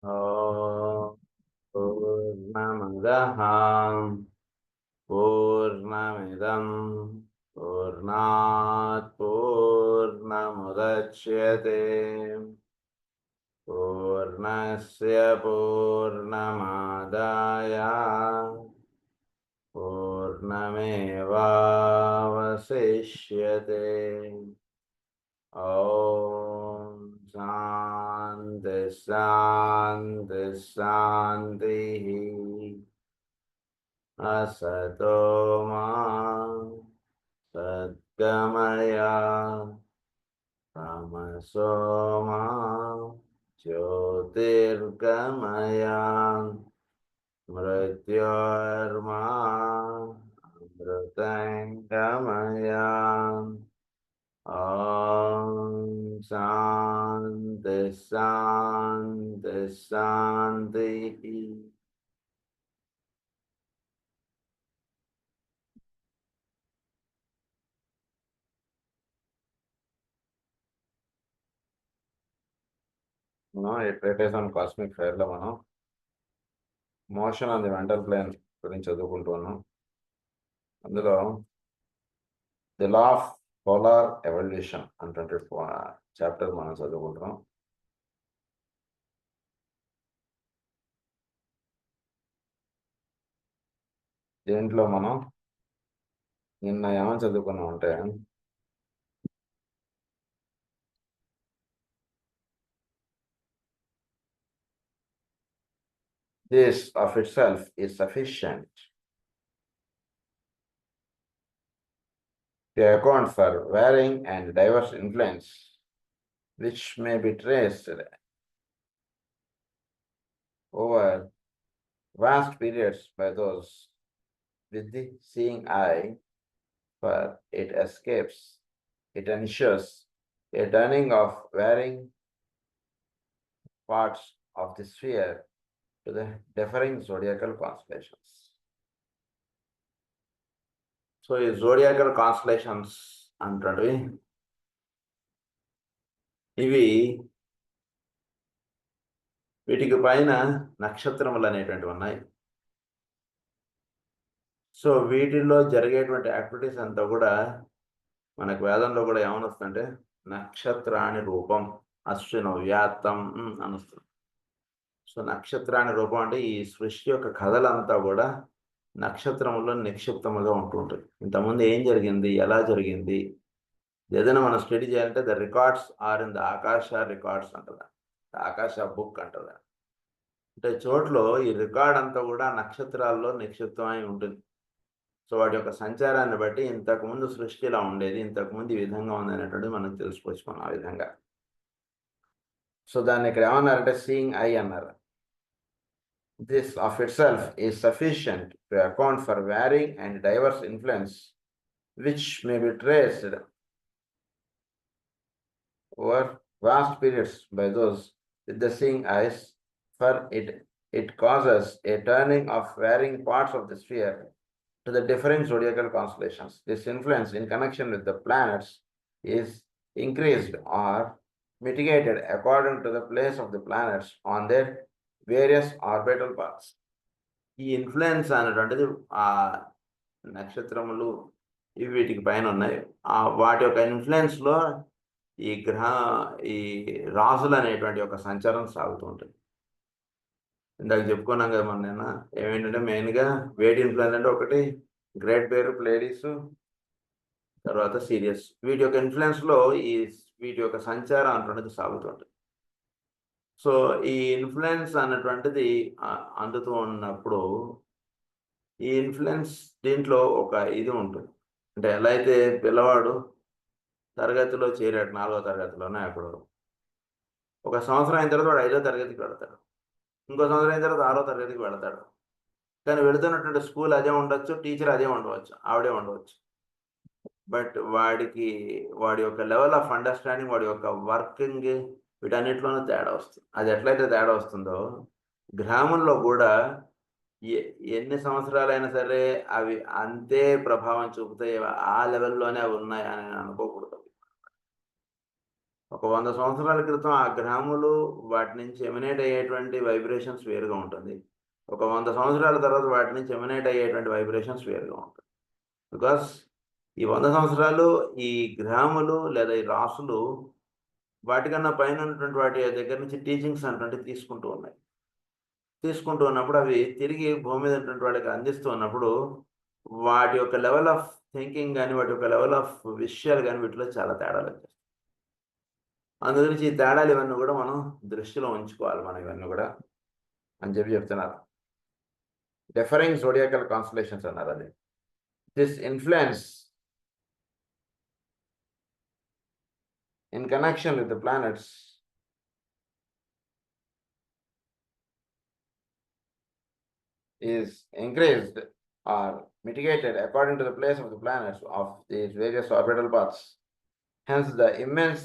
ॐ पूर्णमदः पूर्णमिदं पूर्णात् पूर्णमुदच्यते पूर्णस्य पूर्णमादाय पूर्णमेवावशिष्यते। ॐ शान्ति शान्ति शान्तिः। असतो मा सद्गमय तमसो मा ज्योतिर्गमय मृत्योर्मा अमृतङ्गमय। ॐ शान्ति शान्ति शान्तिः। ట్రేటేషన్ కాస్మిక్ ఫైర్లో మనం motion on the mental plane గురించి చదువుకుంటూ ఉన్నాం. అందులో the law of polar evolution అంటే చాప్టర్ మనం చదువుకుంటున్నాం. దీంట్లో మనం నిన్న ఏమని చదువుకున్నాం అంటే this of itself is sufficient to account for varying and diverse influence which may be traced over vast periods by those with the seeing eye, for it escapes, it ensures a turning of varying parts of the sphere to the differing zodiacal constellations. So, ఈ zodiacal constellations అంటే ఇవి వీటికి పైన నక్షత్రములు అనేటువంటివి ఉన్నాయి. So వీటిల్లో జరిగేటువంటి యాక్టివిటీస్ అంతా కూడా మనకు వేదంలో కూడా ఏమనొస్తుందంటే నక్షత్రాని రూపం అశ్వినో వ్యాత్తం అని వస్తుంది. సో నక్షత్రాని రూపం అంటే ఈ సృష్టి యొక్క కథలంతా కూడా నక్షత్రములో నిక్షిప్తముగా ఉంటుంటుంది. ఇంతకుముందు ఏం జరిగింది, ఎలా జరిగింది, ఏదైనా మనం స్టడీ చేయాలంటే the records are in the akasha records అంటదా, ఆకాశ బుక్ అంటదా. అంటే చోట్లో ఈ రికార్డ్ అంతా కూడా నక్షత్రాల్లో నిక్షిప్తమై ఉంటుంది. సో వాటి యొక్క సంచారాన్ని బట్టి ఇంతకుముందు సృష్టి ఇలా ఉండేది, ఇంతకుముందు ఈ విధంగా ఉంది అనేటువంటిది మనం తెలుసుకోవచ్చు మనం ఆ విధంగా. సో దాన్ని ఇక్కడ ఏమన్నారంటే సీయింగ్ ఐ అన్నారు. This of itself is sufficient to account for varying and diverse influence which may be traced over vast periods by those with the seeing eyes, for it causes a turning of varying parts of the sphere to the different zodiacal constellations. This influence in connection with the planets is increased or mitigated according to the place of the planets on their various orbital paths. ఈ influence అనేటువంటిది ఆ నక్షత్రములు ఇవి వీటికి పైన ఉన్నాయి. వాటి యొక్క ఇన్ఫ్లుయెన్స్లో ఈ రాసులు అనేటువంటి ఒక సంచారం సాగుతూ ఉంటుంది. ఇందాక చెప్పుకున్నాం కదా మన నిన్న ఏమేంటంటే మెయిన్గా వేటి ఇన్ఫ్లుయెన్స్ అంటే ఒకటి గ్రేట్ బేర్ ప్లేడీస్, తర్వాత సీరియస్. వీటి యొక్క ఇన్ఫ్లుయెన్స్లో వీటి యొక్క సంచారం అనేటువంటిది సాగుతుంటుంది. సో ఈ ఇన్ఫ్లుయెన్స్ అన్నటువంటిది అందుతూ ఉన్నప్పుడు ఈ ఇన్ఫ్లుయెన్స్ దీంట్లో ఒక ఇది ఉంటుంది. అంటే ఎలా అయితే పిల్లవాడు తరగతిలో చేరాడు 4వ తరగతిలోనే, అప్పుడు ఒక సంవత్సరం అయిన తర్వాత వాడు 5వ తరగతికి వెళతాడు, ఇంకో సంవత్సరం అయిన తర్వాత 6వ తరగతికి వెళతాడు. కానీ వెళుతున్నటువంటి స్కూల్ అదే ఉండొచ్చు, టీచర్ అదే ఉండవచ్చు, ఆవిడే ఉండవచ్చు. బట్ వాడి యొక్క లెవెల్ ఆఫ్ అండర్స్టాండింగ్, వాడి యొక్క వర్కింగ్, వీటన్నిటిలోనూ తేడా వస్తుంది. అది ఎట్లయితే తేడా వస్తుందో గ్రామంలో కూడా ఎన్ని సంవత్సరాలైనా సరే అవి అంతే ప్రభావం చూపుతాయి, ఆ లెవెల్లోనే అవి ఉన్నాయి అని అనుకోకూడదు. ఒక 100 సంవత్సరాల క్రితం ఆ గ్రహములు వాటి నుంచి ఎమినేట్ అయ్యేటువంటి వైబ్రేషన్స్ వేరుగా ఉంటుంది. ఒక 100 సంవత్సరాల తర్వాత వాటి నుంచి ఎమినేట్ అయ్యేటువంటి వైబ్రేషన్స్ వేరుగా ఉంటుంది. బికాస్ ఈ 100 సంవత్సరాలు ఈ గ్రహములు లేదా ఈ రాసులు వాటికన్నా పైన ఉన్నటువంటి వాటి దగ్గర నుంచి టీచింగ్స్ అటువంటివి తీసుకుంటూ ఉన్నప్పుడు అవి తిరిగి భూమి మీద ఉన్నటువంటి వాళ్ళకి అందిస్తూ ఉన్నప్పుడు వాటి యొక్క లెవెల్ ఆఫ్ థింకింగ్ కానీ వాటి యొక్క లెవెల్ ఆఫ్ విషయాలు కానీ వీటిలో చాలా తేడాలు వచ్చేస్తాయి. అందు గురించి ఈ తేడాలు ఇవన్నీ కూడా మనం దృష్టిలో ఉంచుకోవాలి మనం ఇవన్నీ కూడా అని చెప్తున్నారు. డిఫరింగ్ జోడియాకల్ కాన్స్టలేషన్స్ అన్నారు. అది this influence in connection with the planets is increased or mitigated according to the place of the planets of these various orbital paths. Hence the immense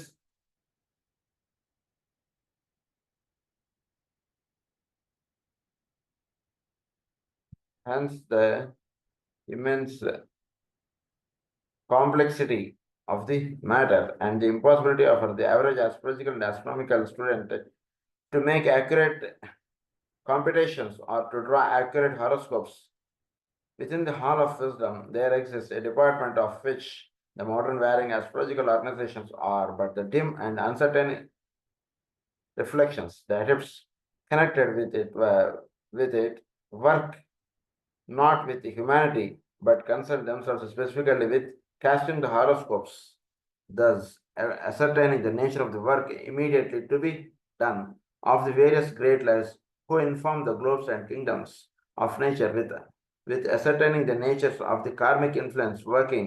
complexity of the matter and the impossibility of the average astrological and astronomical student to make accurate computations or to draw accurate horoscopes. Within the Hall of Wisdom, there exists a department of which the modern varying astrological organizations are but the dim and uncertain reflections. The adepts connected with it work not with the humanity, but concern themselves specifically with casting the horoscopes, thus ascertaining the nature of the work immediately to be done of the various great lives who inform the globes and kingdoms of nature with ascertaining the natures of the karmic influence working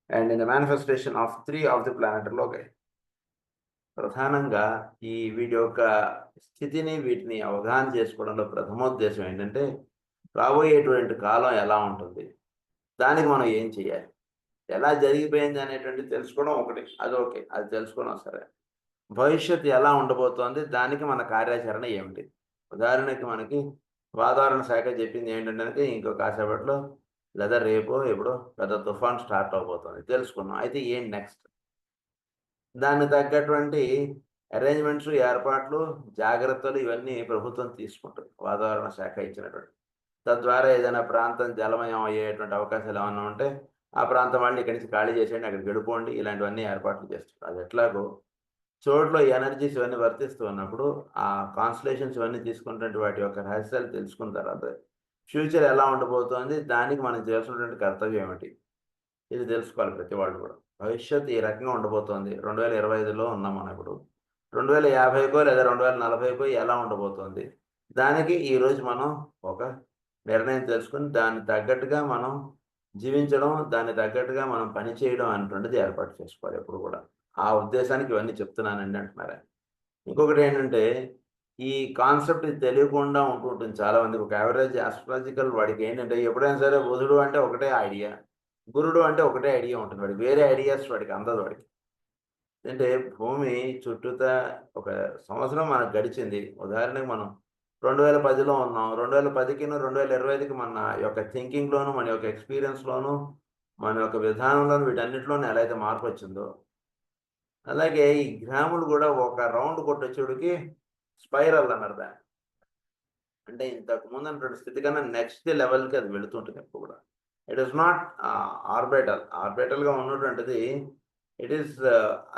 and in the manifestation of 3 of the planet Loki. ప్రధానంగా ఈ వీటి యొక్క స్థితిని వీటిని అవగాహన చేసుకోవడంలో ప్రథమోద్దేశం ఏంటంటే రాబోయేటువంటి కాలం ఎలా ఉంటుంది, దానికి మనం ఏం చేయాలి, ఎలా జరిగిపోయింది అనేటువంటిది తెలుసుకోవడం ఒకటి, అది ఓకే, అది తెలుసుకోవడం సరే. భవిష్యత్తు ఎలా ఉండబోతోంది, దానికి మన కార్యాచరణ ఏమిటి. ఉదాహరణకి మనకి వాతావరణ శాఖ చెప్పింది ఏంటంటే ఇంకో కాసేపట్లో లేదా రేపో ఎప్పుడో పెద్ద తుఫాన్ స్టార్ట్ అవబోతుంది తెలుసుకున్నాం. అయితే ఏం నెక్స్ట్, దానికి తగ్గటువంటి అరేంజ్మెంట్స్, ఏర్పాట్లు, జాగ్రత్తలు ఇవన్నీ ప్రభుత్వం తీసుకుంటుంది, వాతావరణ శాఖ ఇచ్చినటువంటి. తద్వారా ఏదైనా ప్రాంతం జలమయం అయ్యేటువంటి అవకాశాలు ఏమన్నా ఉంటే ఆ ప్రాంతం వాళ్ళు ఇక్కడి నుంచి ఖాళీ చేసేయండి, అక్కడికి వెళ్ళిపోండి, ఇలాంటివన్నీ ఏర్పాట్లు చేస్తారు. అది ఎట్లాగో చోట్ల ఎనర్జీస్ ఇవన్నీ వర్తిస్తూ ఉన్నప్పుడు ఆ కాన్స్టలేషన్స్ ఇవన్నీ తీసుకున్నటువంటి వాటి యొక్క రహస్యాలు తెలుసుకున్న తర్వాత ఫ్యూచర్ ఎలా ఉండబోతోంది, దానికి మనం చేయాల్సినటువంటి కర్తవ్యం ఏమిటి, ఇది తెలుసుకోవాలి ప్రతి వాళ్ళు కూడా. భవిష్యత్తు ఈ రకంగా ఉండబోతోంది, 2025లో ఉన్నాం మనం ఇప్పుడు, 2050కో లేదా 2040కో ఎలా ఉండబోతోంది, దానికి ఈరోజు మనం ఒక నిర్ణయం తెలుసుకుని దానికి తగ్గట్టుగా మనం జీవించడం, దానికి తగ్గట్టుగా మనం పని చేయడం అనేటువంటిది ఏర్పాటు చేసుకోవాలి ఎప్పుడు కూడా. ఆ ఉద్దేశానికి ఇవన్నీ చెప్తున్నానండి అంటున్నారా. ఇంకొకటి ఏంటంటే ఈ కాన్సెప్ట్ తెలియకుండా ఉంటుంటుంది చాలా మందికి. ఒక యావరేజ్ ఆస్ట్రాలజికల్ వాడికి ఏంటంటే ఎప్పుడైనా సరే బుధుడు అంటే ఒకటే ఐడియా, గురుడు అంటే ఒకటే ఐడియా ఉంటుంది, వాడికి వేరే ఐడియాస్ వాడికి అందదు. వాడికి అంటే భూమి చుట్టూతా ఒక సంవత్సరం మనకు గడిచింది, ఉదాహరణకి మనం 2010లో ఉన్నాం, 2010కి 2025కి మన యొక్క థింకింగ్లోను, మన యొక్క ఎక్స్పీరియన్స్లోను, మన యొక్క విధానంలోను, వీటన్నిటిలోనూ ఎలా అయితే మార్పు వచ్చిందో అలాగే ఈ గ్రాములు కూడా ఒక రౌండ్ కొట్టొచ్చుడికి స్పైరల్ అన్నారు దాన్ని. అంటే ఇంతకు ముందు అన్నటువంటి స్థితి కన్నా నెక్స్ట్ లెవెల్కి అది వెళుతుంటుంది ఎప్పుడు కూడా. ఇట్ ఈస్ నాట్ ఆర్బిటల్గా ఉన్నటువంటిది, ఇట్ ఈస్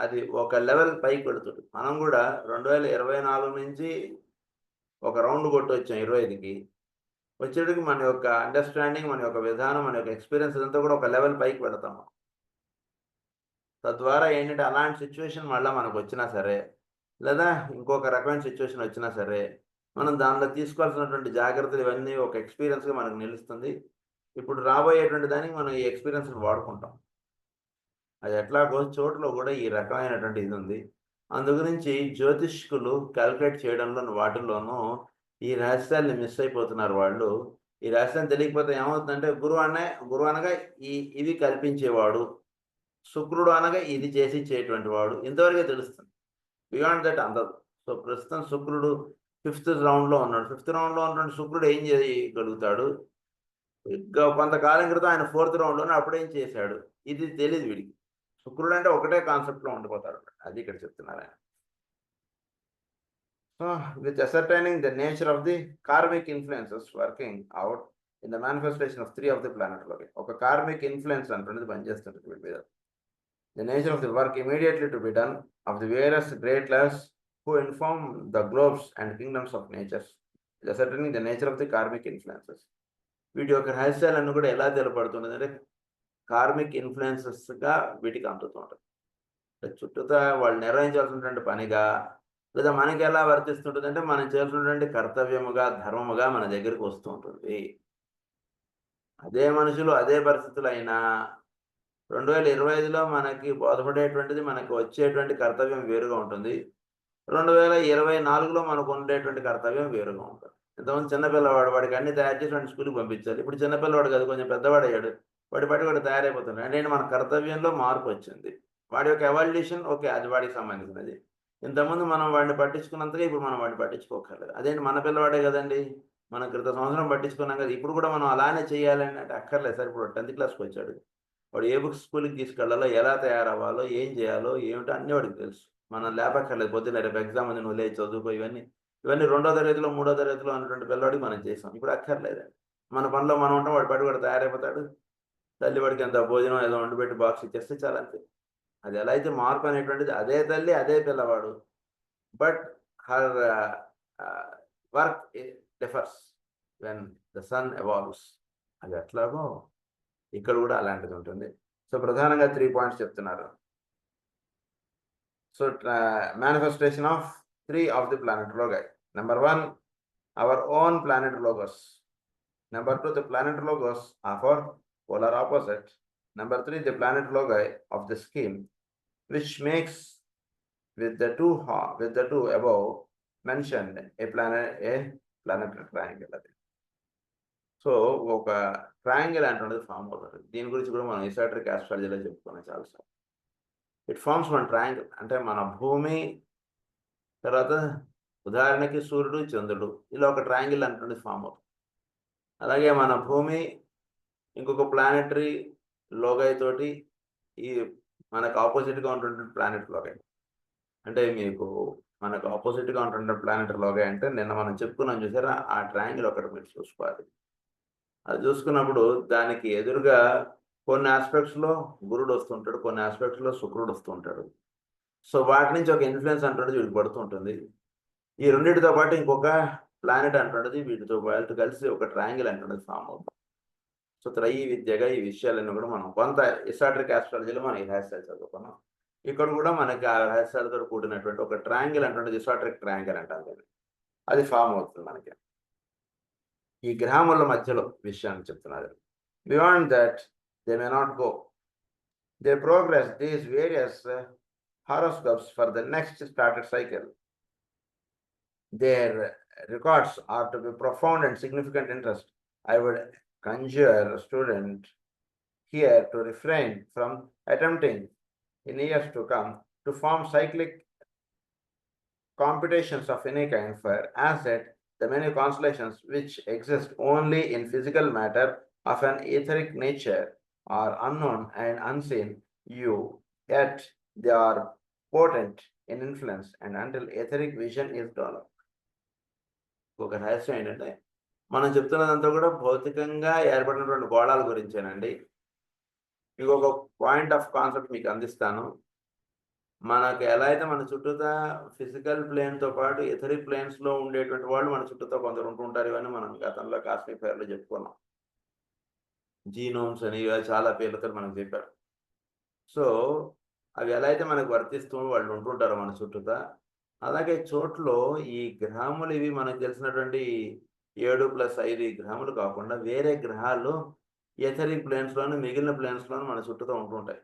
అది ఒక లెవెల్ పైకి వెళుతుంది. మనం కూడా 2024 నుంచి ఒక రౌండ్ కొట్టి వచ్చాం 25కి వచ్చేటికి మన యొక్క అండర్స్టాండింగ్, మన యొక్క విధానం, మన యొక్క ఎక్స్పీరియన్స్ అంతా కూడా ఒక లెవెల్ పైకి పెడతాము. తద్వారా ఏంటంటే అలాంటి సిచ్యువేషన్ మళ్ళీ మనకు వచ్చినా సరే లేదా ఇంకొక రకమైన సిచ్యువేషన్ వచ్చినా సరే మనం దానిలో తీసుకోవాల్సినటువంటి జాగ్రత్తలు ఇవన్నీ ఒక ఎక్స్పీరియన్స్గా మనకు నిలుస్తుంది. ఇప్పుడు రాబోయేటువంటి దానికి మనం ఈ ఎక్స్పీరియన్స్ వాడుకుంటాం. అది ఎట్లాగో చోట్ల కూడా ఈ రకమైనటువంటి ఇది ఉంది. అందు గురించి జ్యోతిష్కులు క్యాల్కులేట్ చేయడంలో వాటిల్లోనూ ఈ రహస్యాన్ని మిస్ అయిపోతున్నారు వాళ్ళు. ఈ రహస్యం తెలియకపోతే ఏమవుతుందంటే గురువు అనగా ఇవి కల్పించేవాడు, శుక్రుడు అనగా ఇది చేసి ఇచ్చేటువంటి వాడు, ఇంతవరకే తెలుస్తుంది. బియాండ్ దట్ అందదు. సో ప్రస్తుతం శుక్రుడు 5th రౌండ్లో ఉన్నాడు. 5th రౌండ్లో ఉన్నటువంటి శుక్రుడు ఏం చేయగలుగుతాడు, కొంతకాలం క్రితం ఆయన 4th రౌండ్లోనే అప్పుడేం చేశాడు, ఇది తెలియదు వీడికి. శుక్రుడు అంటే ఒకటే కాన్సెప్ట్ లో ఉండిపోతాడు, అది ఇక్కడ చెప్తున్నారు ఆయన. So with ascertaining the nature of the karmic influences working out in the manifestation of 3 of the planet లోకి ఒక కార్మిక్ ఇన్ఫ్లుయెన్స్ అంటున్నది పనిచేస్తుంది వీటి మీద. The nature of the work immediately to be done of the various great laws who inform the globes and kingdoms of nature, ascertaining the nature of the karmic influences. వీటి యొక్క రహస్యాలన్నీ కూడా ఎలా తెలపడుతున్నది అంటే karmic ఇన్ఫ్లుయెన్సెస్గా వీటికి అందుతుంటుంది. చుట్టూతా వాళ్ళు నిర్వహించాల్సినటువంటి పనిగా, లేదా మనకి ఎలా వర్తిస్తుంటుంది అంటే మనం చేయాల్సినటువంటి కర్తవ్యముగా, ధర్మముగా మన దగ్గరికి వస్తూ ఉంటుంది. అదే మనుషులు అదే పరిస్థితులు అయినా 2025లో మనకి బోధపడేటువంటిది, మనకి వచ్చేటువంటి కర్తవ్యం వేరుగా ఉంటుంది. 2024లో మనకు ఉండేటువంటి కర్తవ్యం వేరుగా ఉంటుంది. ఇంతకుముందు చిన్నపిల్లవాడు, వాడికి అన్ని తయారు చేసి వాడిని స్కూల్కి పంపించాలి. ఇప్పుడు చిన్నపిల్లవాడు కాదు, కొంచెం పెద్దవాడయ్యాడు, వాడి తయారైపోతున్నాడు. అంటే మన కర్తవ్యంలో మార్పు వచ్చింది. వాడి యొక్క ఎవల్యూషన్ ఓకే, అది వాడికి సంబంధించినది. ఇంతకుముందు మనం వాడిని పట్టించుకున్నంతగా ఇప్పుడు మనం వాడిని పట్టించుకోకర్లేదు. అదేంటి మన పిల్లవాడే కదండి, మనం క్రితం సంవత్సరం పట్టించుకున్నాం కదా, ఇప్పుడు కూడా మనం అలానే చేయాలని అంటే అక్కర్లేదు సార్. ఇప్పుడు 10th క్లాస్కి వచ్చాడు, వాడు ఏ బుక్స్ స్కూల్కి తీసుకెళ్లాలో, ఎలా తయారవ్వాలో, ఏం చేయాలో, ఏమిటో అన్నీ వాడికి తెలుసు. మనం లేపక్కర్లేదు. పొద్దున్న రేపు ఎగ్జామ్ ఉంది, నువ్వు లేచి చదువుకో, ఇవన్నీ 2వ తరగతిలో 3వ తరగతిలో అన్నటువంటి పిల్లవాడికి మనం చేసాం. ఇప్పుడు అక్కర్లేదండి. మన పనిలో మనం ఉంటాం, వాడి పాటు కూడా తయారైపోతాడు. తల్లి వాడికి ఎంత భోజనం ఏదో వండిపెట్టి బాక్స్ ఇచ్చేస్తే చాలా అంతే. అది ఎలా అయితే మార్పు అనేటువంటిది, అదే తల్లి అదే పిల్లవాడు, but her work differs when the son evolves. అది ఎట్లాగో ఇక్కడ కూడా అలాంటిది ఉంటుంది. సో ప్రధానంగా 3 పాయింట్స్ చెప్తున్నారు. So manifestation of 3 of the planet logi. Number 1, our own planet logos. Number 2, the planet logos of our polar opposite. Number 3, the planet logi of the scheme, which makes with the two above mentioned a planetary triangle. So ఒక triangle అంటే form అవుతుంది. దీని గురించి కూడా మనం esoteric ఆస్ట్రాలజీలో చెప్పుకున్నాం చాలాసార్లు. It forms one triangle. అంటే మన భూమి తర్వాత ఉదాహరణకి సూర్యుడు, చంద్రుడు, ఇలా ఒక ట్రయాంగిల్ అంటే ఫామ్ అవుతుంది. అలాగే మన భూమి ఇంకొక ప్లానెటరీ లోగై తోటి ఈ మనకు ఆపోజిట్గా ఉన్నటువంటి ప్లానెట్ లోగై, అంటే మీకు మనకు ఆపోజిట్గా ఉంటుండే ప్లానెటరీ లోగై అంటే నిన్న మనం చెప్పుకున్నాం చూసారా, ఆ ట్రయాంగిల్ ఒకటి మీరు చూసుకోవాలి. అది చూసుకున్నప్పుడు దానికి ఎదురుగా కొన్ని ఆస్పెక్ట్స్లో గురుడు వస్తుంటాడు, కొన్ని ఆస్పెక్ట్స్లో శుక్రుడు వస్తుంటాడు. సో వాటి నుంచి ఒక ఇన్ఫ్లుయెన్స్ అంటున్నది వీడికి పడుతూ ఉంటుంది. ఈ రెండింటితో పాటు ఇంకొక ప్లానెట్ అంటున్నది వీటితో వాళ్ళతో కలిసి ఒక ట్రయాంగిల్ అంటున్నది ఫామ్ అవుతుంది. సో త్రయీ విద్యగా ఈ విషయాలన్నీ కూడా మనం కొంత ఎసాట్రిక్ ఆస్ట్రాలజీలో మనం ఈ రహస్యాలు చదువుకున్నాం. ఇక్కడ కూడా మనకి ఆ రహస్యాలతో కూడినటువంటి ఒక ట్రయాంగిల్ అంటున్నది ఎసాట్రిక్ ట్రయాంగిల్ అంటారు, అది ఫామ్ అవుతుంది మనకి. ఈ గ్రహముల మధ్యలో విషయాన్ని చెప్తున్నారు. Beyond that they may not go. They progress these various horoscopes for the next started cycle. Their records are to be profound and significant interest. I would conjure a student here to refrain from attempting in years to come to form cyclic computations of any kind, for as that the many constellations which exist only in physical matter of an etheric nature are unknown and unseen you, yet they are potent in influence and until etheric vision is developed. ఒక రహస్యం ఏంటంటే మనం చెప్తున్నదంతా కూడా భౌతికంగా ఏర్పడినటువంటి గోళాల గురించేనండి. ఇంకొక point of concept మీకు అందిస్తాను. మనకు ఎలా అయితే మన చుట్టూతా ఫిజికల్ ప్లేన్తో పాటు ఎథరిక్ ప్లేన్స్లో ఉండేటువంటి వాళ్ళు మన చుట్టూతో కొందరు ఉంటుంటారు. ఇవన్నీ మనం గతంలో కాస్మిక్ ఫైర్లో చెప్పుకున్నాం. జీనోమ్స్ అని చాలా పేర్లతో మనకు చెప్పారు. సో అవి ఎలా అయితే మనకు వర్తిస్తూ వాళ్ళు ఉంటుంటారో మన చుట్టూతా, అలాగే చోట్ల ఈ గ్రహములు ఇవి మనకు తెలిసినటువంటి 7+5 గ్రహములు కాకుండా వేరే గ్రహాలు ఎథరిక్ ప్లేన్స్లోను మిగిలిన ప్లేన్స్లోను మన చుట్టూతో ఉంటుంటాయి.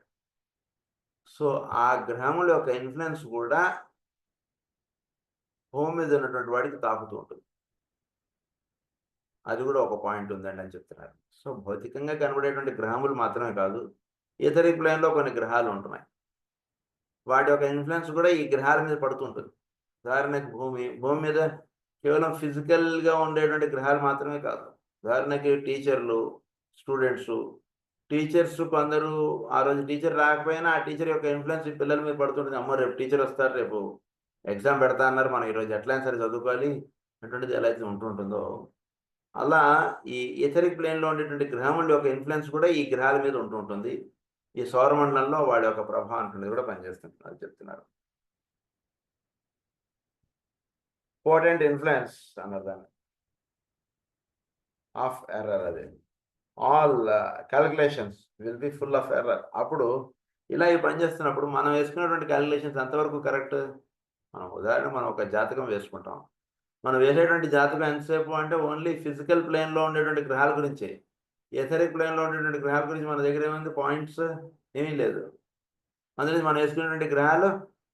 సో ఆ గ్రహముల యొక్క ఇన్ఫ్లుయెన్స్ కూడా భూమి మీద ఉన్నటువంటి వాడికి తాకుతూ ఉంటుంది. అది కూడా ఒక పాయింట్ ఉందండి అని చెప్తున్నారు. సో భౌతికంగా కనబడేటువంటి గ్రహములు మాత్రమే కాదు, ఎథరిక్ ప్లేన్లో కొన్ని గ్రహాలు ఉంటున్నాయి, వాటి యొక్క ఇన్ఫ్లుయెన్స్ కూడా ఈ గ్రహాల మీద పడుతుంటుంది. ఉదాహరణకి భూమి మీద కేవలం ఫిజికల్గా ఉండేటువంటి గ్రహాలు మాత్రమే కాదు, ఉదాహరణకి టీచర్లు, స్టూడెంట్స్, టీచర్స్ కొందరు ఆ రోజు టీచర్ రాకపోయినా ఆ టీచర్ యొక్క ఇన్ఫ్లుయెన్స్ ఈ పిల్లల మీద పడుతుంటుంది. అమ్మో రేపు టీచర్ వస్తారు, రేపు ఎగ్జామ్ పెడతా అన్నారు, మనం ఈరోజు ఎట్లయినా సరే చదువుకోవాలి అటువంటిది ఎలా అయితే ఉంటుంటుందో, అలా ఈ ఎథరిక్ ప్లేన్లో ఉండేటువంటి గ్రహముల యొక్క ఇన్ఫ్లుయెన్స్ కూడా ఈ గ్రహాల మీద ఉంటుంటుంది. ఈ సౌరమండలంలో వాళ్ళ యొక్క ప్రభావం అనేది కూడా పనిచేస్తుంటున్నారు చెప్తున్నారు. పోటెంట్ ఇన్ఫ్లుయెన్స్ అన్నారు దాన్ని ఆఫ్ ఎర్రర్. అది all calculations will be full of error. అప్పుడు ఇలా ఈ పని చేస్తున్నప్పుడు మనం వేసుకున్నటువంటి క్యాలిక్యులేషన్స్ ఎంతవరకు కరెక్ట్? మనం ఒక జాతకం వేసుకుంటాం. మనం వేసేటువంటి జాతకం ఎంతసేపు అంటే ఓన్లీ ఫిజికల్ ప్లేన్లో ఉండేటువంటి గ్రహాల గురించి. ఎథరిక్ ప్లేన్లో ఉండేటువంటి గ్రహాల గురించి మన దగ్గర ఏముంది? పాయింట్స్ ఏమీ లేదు. అందులో మనం వేసుకునేటువంటి గ్రహాలు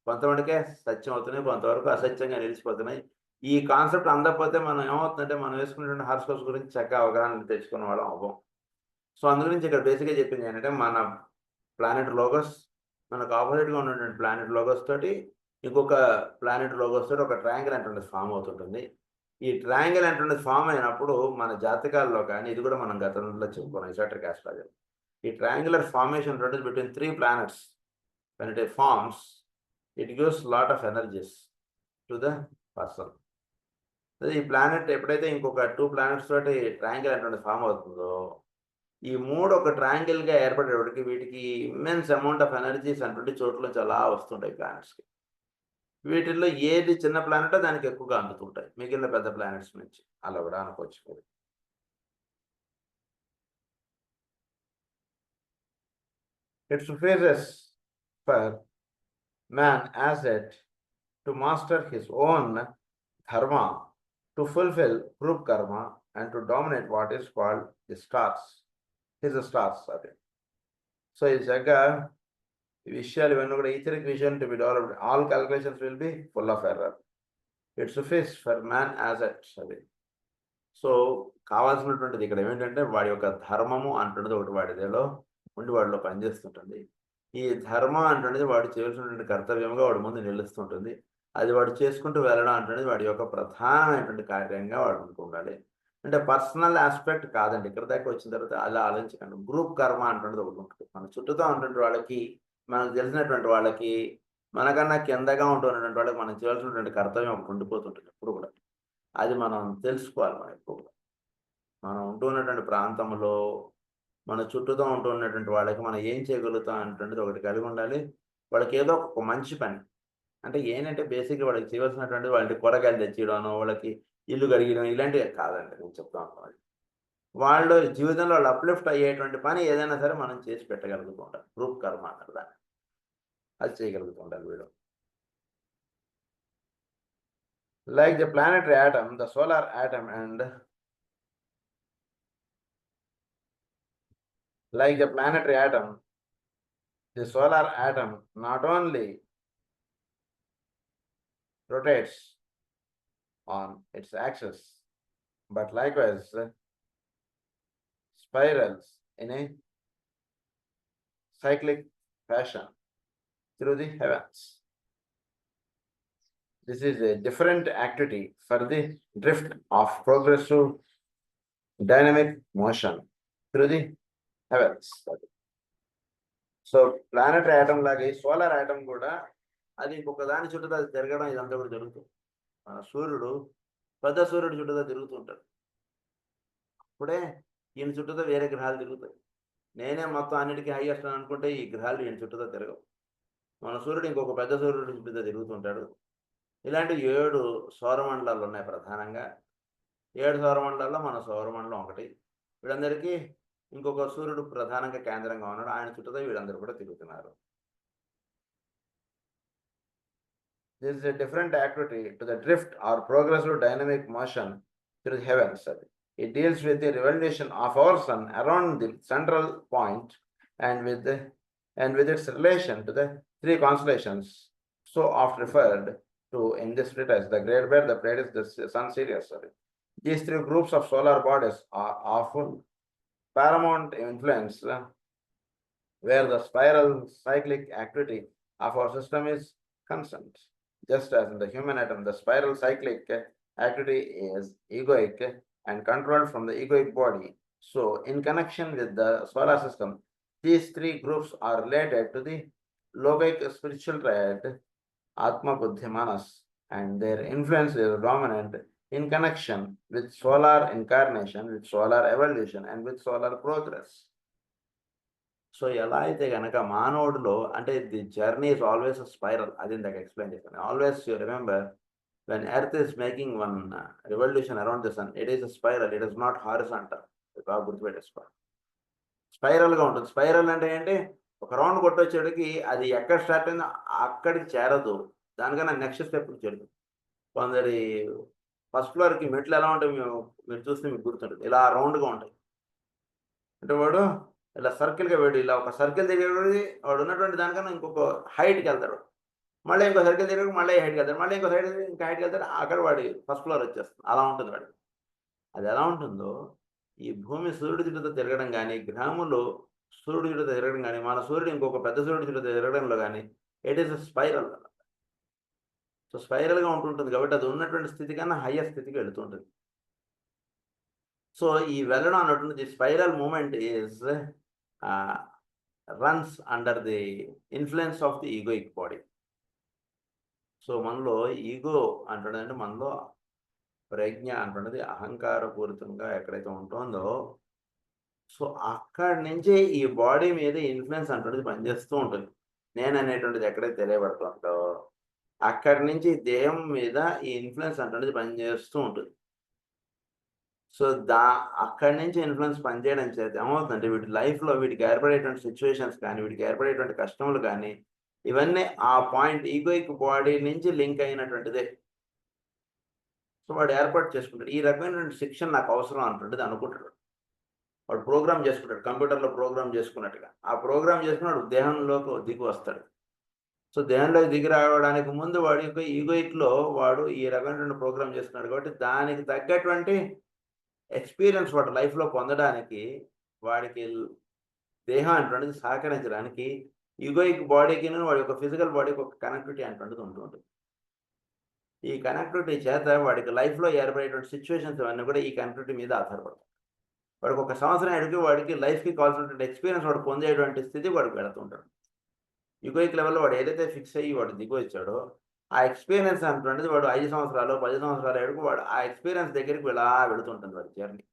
కొంతవరకే సత్యం అవుతున్నాయి, కొంతవరకు అసత్యంగా నిలిచిపోతున్నాయి. ఈ కాన్సెప్ట్ అందకపోతే మనం ఏమవుతుందంటే మనం వేసుకునేటువంటి హార్స్కోప్స్ గురించి చక్కగా అవగాహన తెచ్చుకున్న వాళ్ళం అవ్వం. సో అందుగురించి ఇక్కడ బేసిక్గా చెప్పింది ఏంటంటే మన ప్లానెట్ లోగస్, మనకు ఆపోజిట్గా ఉన్నటువంటి ప్లానెట్ లోగస్ తోటి ఇంకొక ప్లానెట్ లోగస్ తోటి ఒక ట్రయాంగిల్ అటువంటిది ఫామ్ అవుతుంటుంది. ఈ ట్రయాంగిల్ అటువంటిది ఫామ్ అయినప్పుడు మన జాతకాల్లో కానీ, ఇది కూడా మనం గతంలో చెప్పుకున్నాం ఎసాట్రిక్ ఆస్ట్రాలజీ, ఈ ట్రయాంగులర్ ఫార్మేషన్ అటువంటిది between 3 planets. When it forms, it gives lot of energies to the person. ఈ ప్లానెట్ ఎప్పుడైతే ఇంకొక 2 planets తోటి ట్రయాంగిల్ అటువంటి ఫామ్ అవుతుందో, ఈ 3 ఒక ట్రయాంగిల్గా ఏర్పడేటప్పటికి వీటికి ఇమ్మెన్స్ అమౌంట్ ఆఫ్ ఎనర్జీస్ అటువంటి చోట్ల నుంచి అలా వస్తుంటాయి ప్లానెట్స్కి. వీటిల్లో ఏది చిన్న ప్లానెటో దానికి ఎక్కువగా అందుతుంటాయి మిగిలిన పెద్ద ప్లానెట్స్ నుంచి, అలా కూడా అనుకోవచ్చు. It suffices for man as it to master his own dharma, to fulfill group karma, and to dominate what is called the stars. His stars are there. So ఈ చక్కగా ఈ విషయాలు ఇవన్నీ కూడా etheric vision to be developed. All calculations will be full of error. It suffices for man as yet. అది so కావాల్సినటువంటిది ఇక్కడ ఏమిటంటే వాడి యొక్క ధర్మము అంటున్నది ఒకటి వాడిదేలో ఉండి వాడిలో పనిచేస్తుంటుంది. ఈ ధర్మం అంటున్నది వాడు చేయాల్సినటువంటి కర్తవ్యంగా వాడి ముందు నిలుస్తుంటుంది. అది వాడు చేసుకుంటూ వెళ్ళడం అంటున్నది వాడి యొక్క ప్రధానమైనటువంటి కార్యంగా వాడు ఉండాలి. అంటే పర్సనల్ ఆస్పెక్ట్ కాదండి. ఇక్కడ దాకా వచ్చిన తర్వాత అలా ఆలోచించకండి. గ్రూప్ కర్మ అంటున్నది ఒకటి ఉంటుంది. మన చుట్టూతో ఉన్నటువంటి వాళ్ళకి, మనకు తెలిసినటువంటి వాళ్ళకి, మనకన్నా కిందగా ఉంటున్నటువంటి వాళ్ళకి మనం చేయాల్సినటువంటి కర్తవ్యం ఒకటి ఉండిపోతుంటుంది ఎప్పుడు కూడా. అది మనం తెలుసుకోవాలి. మనం ఎక్కువగా మనం ఉంటున్నటువంటి ప్రాంతంలో మన చుట్టూతో ఉంటున్నటువంటి వాళ్ళకి మనం ఏం చేయగలుగుతాం అనేటువంటిది ఒకటి కలిగి ఉండాలి. వాళ్ళకి ఏదో ఒక మంచి పని అంటే ఏంటంటే బేసిక్గా వాళ్ళకి చేయవలసినటువంటి వాళ్ళకి కూరగాయలు తెచ్చియడం, వాళ్ళకి ఇల్లు కడిగడం ఇలాంటివి కాదండి నేను చెప్తాను. వాళ్ళు జీవితంలో వాళ్ళు అప్లిఫ్ట్ అయ్యేటువంటి పని ఏదైనా సరే మనం చేసి పెట్టగలుగుతూ ఉంటాం. గ్రూప్ కర్మ అంటారు దాన్ని. అది చేయగలుగుతూ ఉండాలి వీడు. Like the planetary atom, the solar atom, and like the planetary atom, the solar atom not only rotates on its axis, but likewise spirals in a cyclic fashion through the heavens. This is a different activity for the drift of progressive dynamic motion through the heavens. So planetary atom లాగే solar atom కూడా అది ఇంకొక దాని చుట్టూ అది తిరగడం ఇదంతా కూడా జరుగుతుంది. మన సూర్యుడు పెద్ద సూర్యుడు చుట్టూతో తిరుగుతుంటాడు. అప్పుడే ఈయన చుట్టూతో వేరే గ్రహాలు తిరుగుతాయి. నేనే మొత్తం అన్నిటికీ హైయెస్ట్ అని అనుకుంటే ఈ గ్రహాలు ఈయన చుట్టూతో తిరగవు. మన సూర్యుడు ఇంకొక పెద్ద సూర్యుడు చుట్టూతో తిరుగుతుంటాడు. ఇలాంటి 7 సౌరమండలాలు ఉన్నాయి ప్రధానంగా. 7 సౌరమండలాల్లో మన సౌరమండలం ఒకటి. వీళ్ళందరికీ ఇంకొక సూర్యుడు ప్రధానంగా కేంద్రంగా ఉన్నాడు. ఆయన చుట్టూతో వీళ్ళందరూ కూడా తిరుగుతున్నారు. This is a different activity to the drift or progressive dynamic motion through the heavens. It deals with the revolution of our sun around the central point and with its relation to the 3 constellations so oft referred to in this treatise, the Great Bear, the Pleiades, the Sun Sirius. These 3 groups of solar bodies are of paramount influence where the spiral cyclic activity of our system is concerned. Just as in the human atom, the spiral cyclic activity is egoic and controlled from the egoic body. So in connection with the solar system, these three groups are related to the logic spiritual triad, Atma Buddhi Manas, and their influence is dominant in connection with solar incarnation, with solar evolution, and with solar progress. So ఎలా అయితే గనక మానవుడిలో అంటే the journey is always spiral, అది ఇందాక explain చేశాను. Always you remember when earth is making one revolution around the sun, it is spiral, it is not horizontal. బాగా గుర్తుపెట్టేసుకోవాలి. స్పైరల్గా ఉంటుంది. స్పైరల్ అంటే ఏంటి, ఒక రౌండ్ కొట్టొచ్చేటికి అది ఎక్కడ స్టార్ట్ అయిందో అక్కడికి చేరదు, దానికన్నా నెక్స్ట్ స్టెప్కి చేరుతుంది. కొందరి ఫస్ట్ ఫ్లోర్కి మెట్లు ఎలా ఉంటాయి మీరు చూస్తే మీకు గుర్తుంటుంది, ఇలా రౌండ్గా ఉంటాయి. అంటే వాడు ఇలా సర్కిల్గా వేడు, ఇలా ఒక సర్కిల్ తిరిగేది వాడు ఉన్నటువంటి దానికన్నా ఇంకొక హైట్కి వెళ్తాడు, మళ్ళీ ఇంకో సర్కిల్ తిరిగి మళ్ళీ హైట్కి వెళ్తాడు, మళ్ళీ ఇంకో సైడ్ ఇంకా హైట్కి వెళ్తాడు, అక్కడ వాడి ఫస్ట్ ఫ్లోర్ వచ్చేస్తుంది. అలా ఉంటుంది వాడు. అది ఎలా ఉంటుందో, ఈ భూమి సూర్యుడి చుట్టూతో తిరగడం కానీ, గ్రహములు సూర్యుడి చుట్టూతో తిరగడం కానీ, మన సూర్యుడు ఇంకొక పెద్ద సూర్యుడి చుట్టూతో తిరగడంలో కానీ, ఇట్ ఈస్ స్పైరల్. సో స్పైరల్గా ఉంటుంటుంది కాబట్టి అది ఉన్నటువంటి స్థితి కన్నా హయ్యర్ స్థితికి వెళుతుంటుంది. సో ఈ వెళ్ళడం అన్నటువంటి spiral movement is runs under the influence of the egoic body. So మనలో ఈగో అంటున్నదంటే మనలో ప్రజ్ఞ అంటున్నది అహంకారపూరితంగా ఎక్కడైతే ఉంటుందో, సో అక్కడి నుంచి ఈ బాడీ మీద ఇన్ఫ్లుయెన్స్ అంటున్నది పనిచేస్తూ ఉంటుంది. నేను అనేటువంటిది ఎక్కడైతే తెలియబడుతుందో అక్కడి నుంచి దేహం మీద ఈ ఇన్ఫ్లుయెన్స్ అంటున్నది పనిచేస్తూ ఉంటుంది. సో అక్కడి నుంచి ఇన్ఫ్లుయెన్స్ పనిచేయడం చేత ఏమవుతుందంటే వీటి లైఫ్లో వీటికి ఏర్పడేటువంటి సిచ్యువేషన్స్ కానీ, వీటికి ఏర్పడేటువంటి కష్టములు కానీ, ఇవన్నీ ఆ పాయింట్ ఈగోయిక్ బాడీ నుంచి లింక్ అయినటువంటిదే. సో వాడు ఏర్పాటు చేసుకుంటాడు, ఈ రకమైనటువంటి శిక్షణ నాకు అవసరం అంటుండేది అనుకుంటాడు. వాడు ప్రోగ్రామ్ చేసుకుంటాడు, కంప్యూటర్లో ప్రోగ్రామ్ చేసుకున్నట్టుగా. ఆ ప్రోగ్రామ్ చేసుకున్నాడు దేహంలోకి దిగి వస్తాడు. సో దేహంలోకి దిగి రావడానికి ముందు వాడి యొక్క ఈగోయిక్లో వాడు ఈ రకమైనటువంటి ప్రోగ్రామ్ చేసుకున్నాడు కాబట్టి దానికి తగ్గటువంటి ఎక్స్పీరియన్స్ వాడు లైఫ్లో పొందడానికి వాడికి దేహం అంటున్నది సహకరించడానికి ఈగోయిక్ బాడీకి వాడి యొక్క ఫిజికల్ బాడీకి ఒక కనెక్టివిటీ అంటున్నది ఉంటుంది. ఈ కనెక్టివిటీ చేత వాడికి లైఫ్లో ఏర్పడేటువంటి సిచ్యువేషన్స్ అవన్నీ కూడా ఈ కనెక్టివిటీ మీద ఆధారపడతాయి. వాడికి ఒక సంవత్సరం అడిగి వాడికి లైఫ్కి కావాల్సినటువంటి ఎక్స్పీరియన్స్ వాడు పొందేటువంటి స్థితి వాడికి వెళుతుంటాడు. ఈగోయిక్ లెవెల్లో వాడు ఏదైతే ఫిక్స్ అయ్యి వాడు దిగి వచ్చాడో ఆ ఎక్స్పీరియన్స్ అంటున్నది వాడు 5 సంవత్సరాలు 10 సంవత్సరాలు అడుగు వాడు ఆ ఎక్స్పీరియన్స్ దగ్గరికి ఇలా వెళుతుంటుంది వాడి జర్నీ.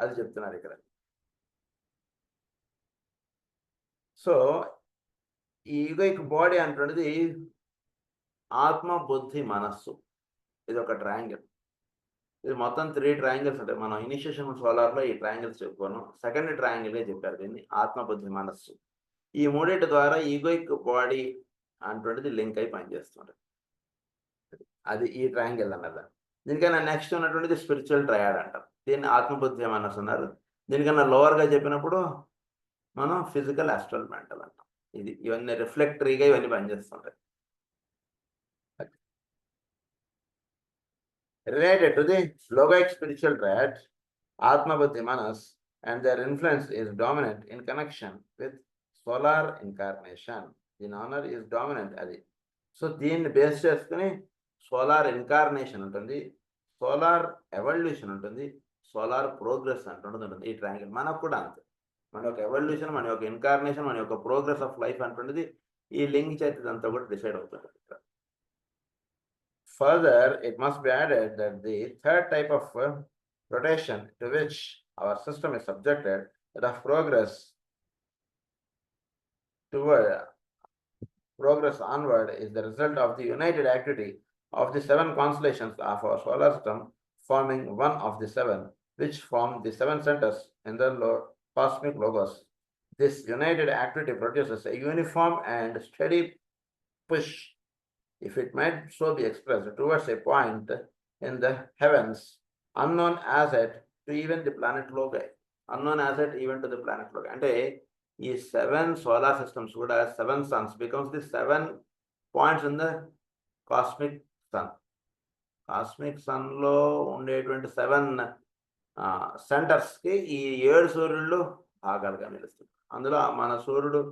అది చెప్తున్నారు ఇక్కడ. సో ఈ ఈగోయిక్ బాడీ అంటున్నది ఆత్మ, బుద్ధి, మనస్సు, ఇది ఒక ట్రయాంగిల్. ఇది మొత్తం 3 ట్రయాంగిల్స్ ఉంటాయి. మనం ఇనిషియేషన్ సోలార్లో ఈ ట్రయాంగిల్స్ చెప్పుకోను, సెకండ్ ట్రయాంగిల్గా చెప్పారు దీన్ని, ఆత్మ, బుద్ధి, మనస్సు. ఈ మూడింటి ద్వారా ఈగోయిక్ బాడీ అంటున్నది లింక్ అయి పనిచేస్తుంటుంది. అది ఈ ట్రయాంగిల్ అన్నది. దీనికన్నా నెక్స్ట్ ఉన్నటువంటిది స్పిరిచువల్ ట్రయాడ్ అంటారు. దీన్ని ఆత్మబుద్ధి మనస్సు అన్నారు. దీనికన్నా లోవర్గా చెప్పినప్పుడు మనం ఫిజికల్, ఆస్ట్రల్, మెంటల్ అంటాం. ఇవన్నీ రిఫ్లెక్టరీగా ఇవన్నీ పనిచేస్తుంటాయి. Related to the logic spiritual triad, Atma, Buddhi, Manas, and their influence is dominant in connection with solar incarnation. Din honor is dominant అది. సో దీన్ని బేస్ చేసుకుని సోలార్ ఇన్కార్నేషన్ ఉంటుంది, సోలార్ ఎవల్యూషన్ ఉంటుంది, solar progress అంటుంటుంది ఈ triangle. మనకు కూడా అంతే, మన యొక్క ఎవల్యూషన్, మన యొక్క ఇన్కార్నేషన్, మన యొక్క ప్రోగ్రెస్ ఆఫ్ లైఫ్ అంటుండేది ఈ లింక్ చేతి అంతా కూడా డిసైడ్ అవుతుంది. Further, it must be added that the third type of rotation to which our system is subjected, that of progress onward, is the result of the united activity of the 7 constellations of our solar system, forming one of the 7, which form the 7 centers in the cosmic logos. This united activity produces a uniform and steady push, if it might so be expressed, towards a point in the heavens unknown as it to even the planet Logi. Unknown as it even to the planet Logi. అంటే ఈ 7 solar systems కూడా 7 suns becomes the 7 points in the cosmic sun. Cosmic సన్లో ఉండేటువంటి 7 సెంటర్స్కి ఈ 7 సూర్యుళ్ళు భాగాలుగా నిలుస్తుంది. అందులో మన సూర్యుడు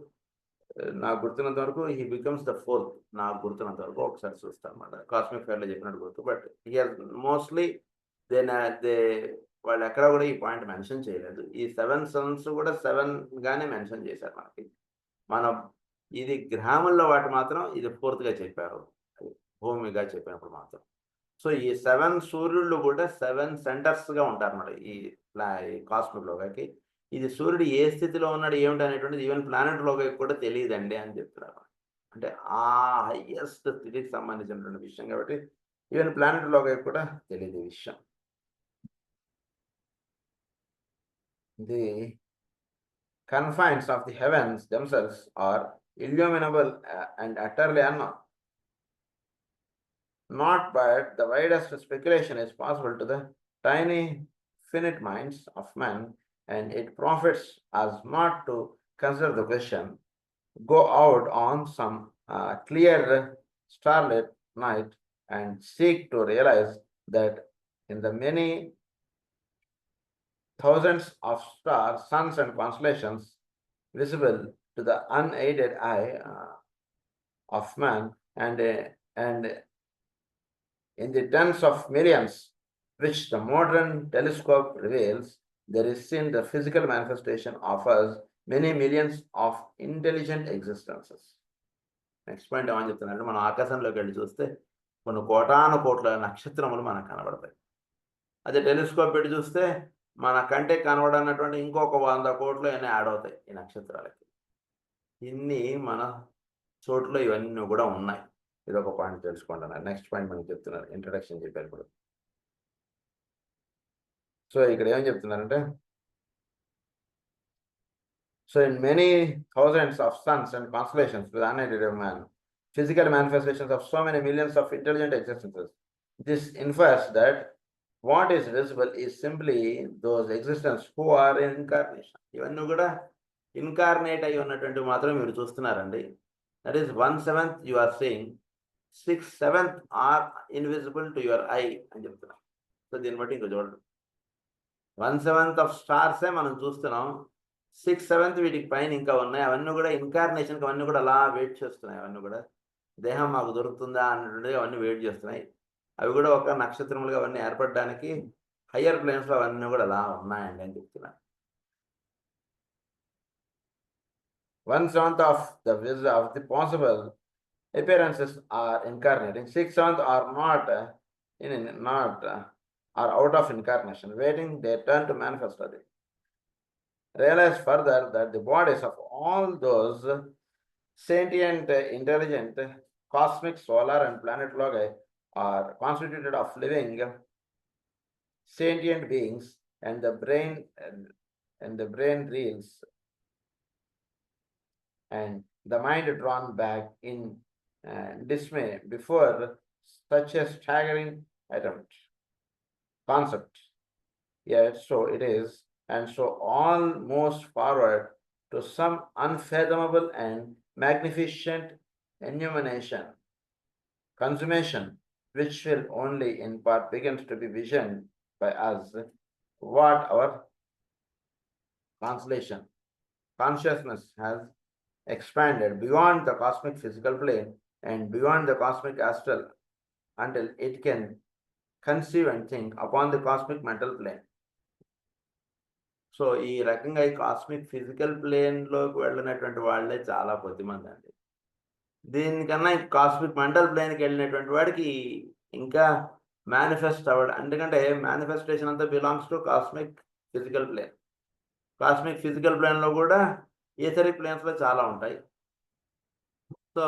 నాకు గుర్తున్నంత వరకు హీ బికమ్స్ ద 4th. నాకు గుర్తున్నంత వరకు ఒకసారి చూస్తాను అనమాట, కాస్మిక్ ఫైర్లో చెప్పినట్టు గుర్తు. బట్ హియర్ మోస్ట్లీ దే వాళ్ళు ఎక్కడ కూడా ఈ పాయింట్ మెన్షన్ చేయలేదు. ఈ 7 సన్స్ కూడా 7 గానే మెన్షన్ చేశారు మనకి. మనం ఇది గ్రాముల్లో వాటి మాత్రం ఇది పూర్తిగా చెప్పారు. భూమిగా చెప్పినప్పుడు మాత్రం. సో ఈ 7 సూర్యుళ్ళు కూడా 7 సెంటర్స్‌గా ఉంటారన్నమాట ఈ కాస్మిక్ లోగాకి. ఇది సూర్యుడు ఏ స్థితిలో ఉన్నాడు ఏమిటి అనేటువంటిది ఈవెన్ ప్లానెట్ లోగాకి కూడా తెలీదండి అని చెప్తున్నారు. అంటే ఆ హైయెస్ట్ స్థితికి సంబంధించినటువంటి విషయం కాబట్టి ఈవెన్ ప్లానెట్ లోగాకి కూడా తెలీదు ఈ విషయం. The confines of the heavens themselves are illuminable and utterly unknown. Not but the widest speculation is possible to the tiny, finite minds of men, and it profits us not to consider the question, go out on some clear starlit night and seek to realize that in the many thousands of stars, suns, and constellations visible to the unaided eye of man, and in the tens of millions which the modern telescope reveals, there is seen the physical manifestation of us many millions of intelligent existences. Next point ఏమని చెప్తున్నారంటే మనం ఆకాశంలోకి వెళ్ళి చూస్తే కొన్ని కోటాను కోట్ల నక్షత్రములు మనకు కనబడతాయి. అదే టెలిస్కోప్ పెట్టి చూస్తే మన కంటికి కనబడనటువంటి ఇంకొక 100 కోట్లు అన్నీ యాడ్ అవుతాయి ఈ నక్షత్రాలకి. ఇన్ని మన చోట్ల ఇవన్నీ కూడా ఉన్నాయి. ఇది ఒక పాయింట్ తెలుసుకుంటున్నారు. నెక్స్ట్ పాయింట్ మనకి చెప్తున్నారు, ఇంట్రడక్షన్ చెప్పారు ఇప్పుడు. సో ఇక్కడ ఏం చెప్తున్నారంటే, so in many thousands of Sons and constellations with unaided man, physical manifestations of so many millions of intelligent existences, this infers that what is visible is simply those existences who are in incarnation. ఇవన్నీ కూడా incarnate అయి ఉన్నటువంటి మాత్రం మీరు చూస్తున్నారండి. That is 1/7 you are seeing, 6/7 are invisible to your eye అని చెప్తున్నాం. So దీన్ని బట్టి ఇంకా చూడండి, 1/7 ఆఫ్ స్టార్సే మనం చూస్తున్నాం, 6/7 వీటికి పైన ఇంకా ఉన్నాయి. అవన్నీ కూడా ఇన్కార్నేషన్కి అవన్నీ కూడా అలా వెయిట్ చేస్తున్నాయి. అవన్నీ కూడా దేహం మాకు దొరుకుతుందా అన్నట్టుగా అవన్నీ వెయిట్ చేస్తున్నాయి. అవి కూడా ఒక నక్షత్రములుగా అవన్నీ ఏర్పడడానికి హయ్యర్ ప్లేన్స్లో అవన్నీ కూడా అలా ఉన్నాయండి అని చెప్తున్నాను. 1/7 of the possible appearances are incarnating. 6/7 are not are out of incarnation, waiting their turn to manifest. Realize further that the bodies of all those sentient, intelligent, cosmic, solar, and planet logi are constituted of living sentient beings, and the brain reels and the mind drawn back in dismay before such a staggering concept. Yet so it is, and so all moves forward to some unfathomable and magnificent illumination, consummation, which will only in part begins to be visioned by us, what our consciousness has expanded beyond the cosmic physical plane and beyond the cosmic astral until it can conceive and think upon the cosmic mental plane. So ఈ రకంగా ఈ cosmic physical ప్లేన్లోకి వెళ్ళినటువంటి వాళ్ళే చాలా కొద్దిమంది అండి. దీనికన్నా cosmic mental ప్లేన్కి వెళ్ళినటువంటి వాడికి ఇంకా మేనిఫెస్ట్ అవ్వడం, ఎందుకంటే మేనిఫెస్టేషన్ అంతా belongs to cosmic physical plane. Cosmic physical ప్లేన్లో కూడా ఈథరిక్ ప్లేన్స్లో చాలా ఉంటాయి. సో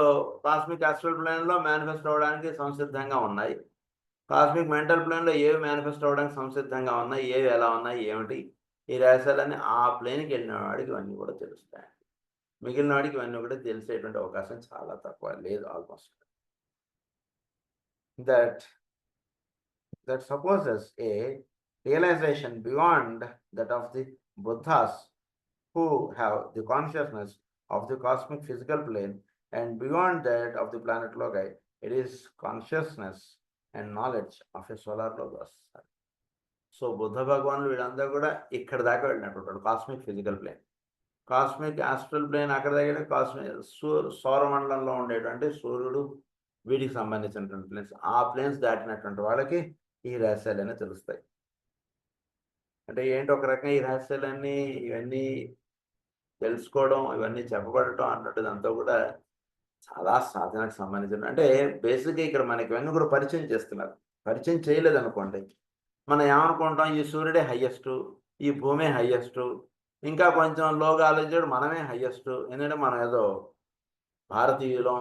కాస్మిక్ ఆస్ట్రల్ ప్లేన్లో మేనిఫెస్ట్ అవ్వడానికి సంసిద్ధంగా ఉన్నాయి. కాస్మిక్ మెంటల్ ప్లేన్లో ఏవి మేనిఫెస్ట్ అవ్వడానికి సంసిద్ధంగా ఉన్నాయి, ఏవి ఎలా ఉన్నాయి, ఏమిటి ఈ రహస్యాలన్నీ ఆ ప్లేన్కి వెళ్ళిన వాడికి ఇవన్నీ కూడా తెలుస్తాయి. మిగిలిన వాడికి ఇవన్నీ కూడా తెలిసేటువంటి అవకాశం చాలా తక్కువ, లేదు almost. That supposes a realization beyond that of the Buddhas who have the consciousness of the cosmic physical plane, and beyond that of the planet logi, it is consciousness and knowledge of a solar logos. So Buddha భగవానులు వీళ్ళందరూ కూడా ఇక్కడ దాకా వెళ్ళినట్టు cosmic physical plane, cosmic astral plane అక్కడ దగ్గర cosmic సౌరమండలంలో ఉండేటువంటి సూర్యుడు వీటికి సంబంధించినటువంటి ప్లేన్స్, ఆ ప్లేన్స్ దాటినటువంటి వాళ్ళకి ఈ రహస్యాలనే తెలుస్తాయి. అంటే ఏంటి ఒక రకంగా ఈ రహస్యాలన్నీ ఇవన్నీ తెలుసుకోవడం, ఇవన్నీ చెప్పబడటం అన్నట్టుదంతా కూడా చాలా సాధనకు సంబంధించిన అంటే బేసిక్‌గా ఇక్కడ మనకి ఇవన్నీ కూడా పరిచయం చేస్తున్నారు. పరిచయం చేయలేదనుకోండి, మనం ఏమనుకుంటాం ఈ సూర్యుడే హైయెస్టు, ఈ భూమే హైయెస్టు, ఇంకా కొంచెం లోగా ఆలోచించాడు మనమే హైయెస్టు. ఎందుకంటే మనం ఏదో భారతీయులం.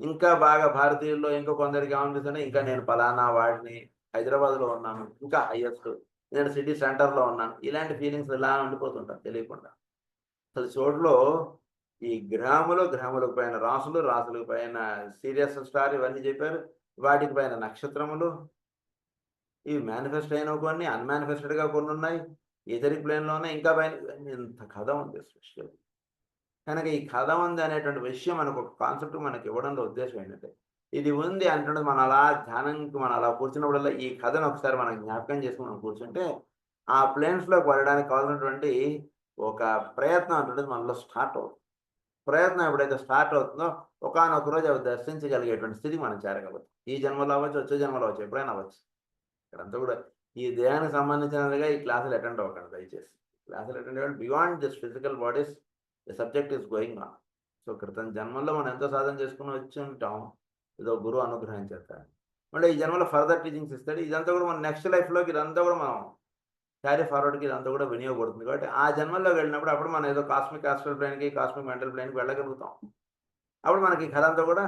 ఇంకా బాగా భారతీయుల్లో ఇంకా కొందరికి ఏమనిపిస్తుందంటే ఇంకా నేను పలానా వాడిని, హైదరాబాద్‌లో ఉన్నాను, ఇంకా హైయెస్ట్. నేను సిటీ సెంటర్‌లో ఉన్నాను. ఇలాంటి ఫీలింగ్స్ ఇలా ఉండిపోతుంటాయి తెలియకుండా. అసలు చోటులో ఈ గ్రాములు, గ్రాములకు పైన రాసులు, రాసులకు పైన సీరియస్ స్టార్ ఇవన్నీ చెప్పారు. వాటికి పైన నక్షత్రములు, ఇవి మేనిఫెస్ట్ అయినవి కొన్ని, అన్‌మానిఫెస్టెడ్‌గా కొన్నున్నాయి. ఎథరిక్ ప్లేన్‌లో ఉన్నాయి. ఇంకా పైన ఇవన్నీ ఇంత కథ ఉంది సృష్టిలో. కనుక ఈ కథ ఉంది అనేటువంటి విషయం మనకు ఒక కాన్సెప్ట్ మనకి ఇవ్వడంలో ఉద్దేశ్యం ఏంటంటే, ఇది ఉంది అంటున్నది మనం అలా ధ్యానంకి మనం అలా కూర్చున్నప్పుడల్లా ఈ కథను ఒకసారి మనం జ్ఞాపకం చేసుకొని మనం కూర్చుంటే, ఆ ప్లేన్స్‌లోకి వెళ్ళడానికి కావాల్సినటువంటి ఒక ప్రయత్నం అనేటువంటిది మనలో స్టార్ట్ అవుతుంది. ప్రయత్నం ఎప్పుడైతే స్టార్ట్ అవుతుందో, ఒకానొక రోజు అవి దర్శించగలిగేటువంటి స్థితికి మనం చేరగలుగుతాం. ఈ జన్మలో అవ్వచ్చు, వచ్చే జన్మలో అవ్వచ్చు, ఎప్పుడైనా అవ్వచ్చు. ఇక్కడంతా కూడా ఈ దేహానికి సంబంధించినదిగా ఈ క్లాసులు అటెండ్ అవ్వకండి దయచేసి. క్లాసులు అటెండ్ అవ్వండి beyond this physical bodies the subject is going on. So క్రితం జన్మల్లో మనం ఎంతో సాధన చేసుకొని వచ్చి ఉంటాం. ఏదో గురువు అనుగ్రహం చేత. మళ్ళీ ఈ జన్మలో ఫర్దర్ టీచింగ్స్ ఇస్తాడు. ఇదంతా కూడా మన నెక్స్ట్ లైఫ్‌లోకి ఇదంతా కూడా మనం క్యారీ ఫార్వర్డ్‌కి ఇదంతా కూడా వినియోగపడుతుంది. కాబట్టి ఆ జన్మల్లోకి వెళ్ళినప్పుడు అప్పుడు మనం ఏదో కాస్మిక్ ఆస్ట్రల్ ప్లేన్‌కి, కాస్మిక్ మెంటల్ ప్లేన్‌కి వెళ్ళగలుగుతాం. అప్పుడు మనకి ఈ కథ అంతా కూడా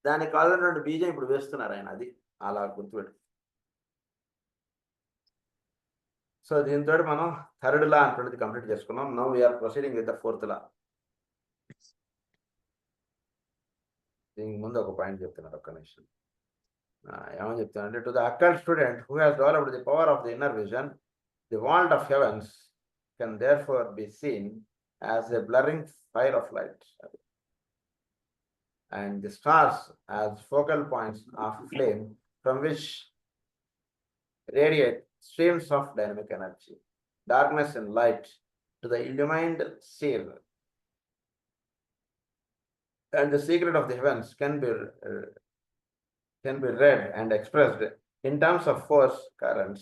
దానికి కావాల్సినటువంటి బీజం ఇప్పుడు వేస్తున్నారాయన అది. అలా గుర్తుపెట్టు. సో దీనితోటి మనం థర్డ్ లా అటువంటిది కంప్లీట్ చేసుకున్నాం. Now we are proceeding with the fourth law. దీనికి ముందు ఒక పాయింట్ చెప్తున్నాను ఒక్క నిమిషం. ఏమని చెప్తానంటే to the occult student who has developed the power of the inner vision, the vault of heavens can therefore be seen as a blurring fire of light. And the stars as focal points of flame from which radiate streams of dynamic energy, darkness and light to the illumined seer. And the secret of the heavens can be read and expressed in terms of force currents,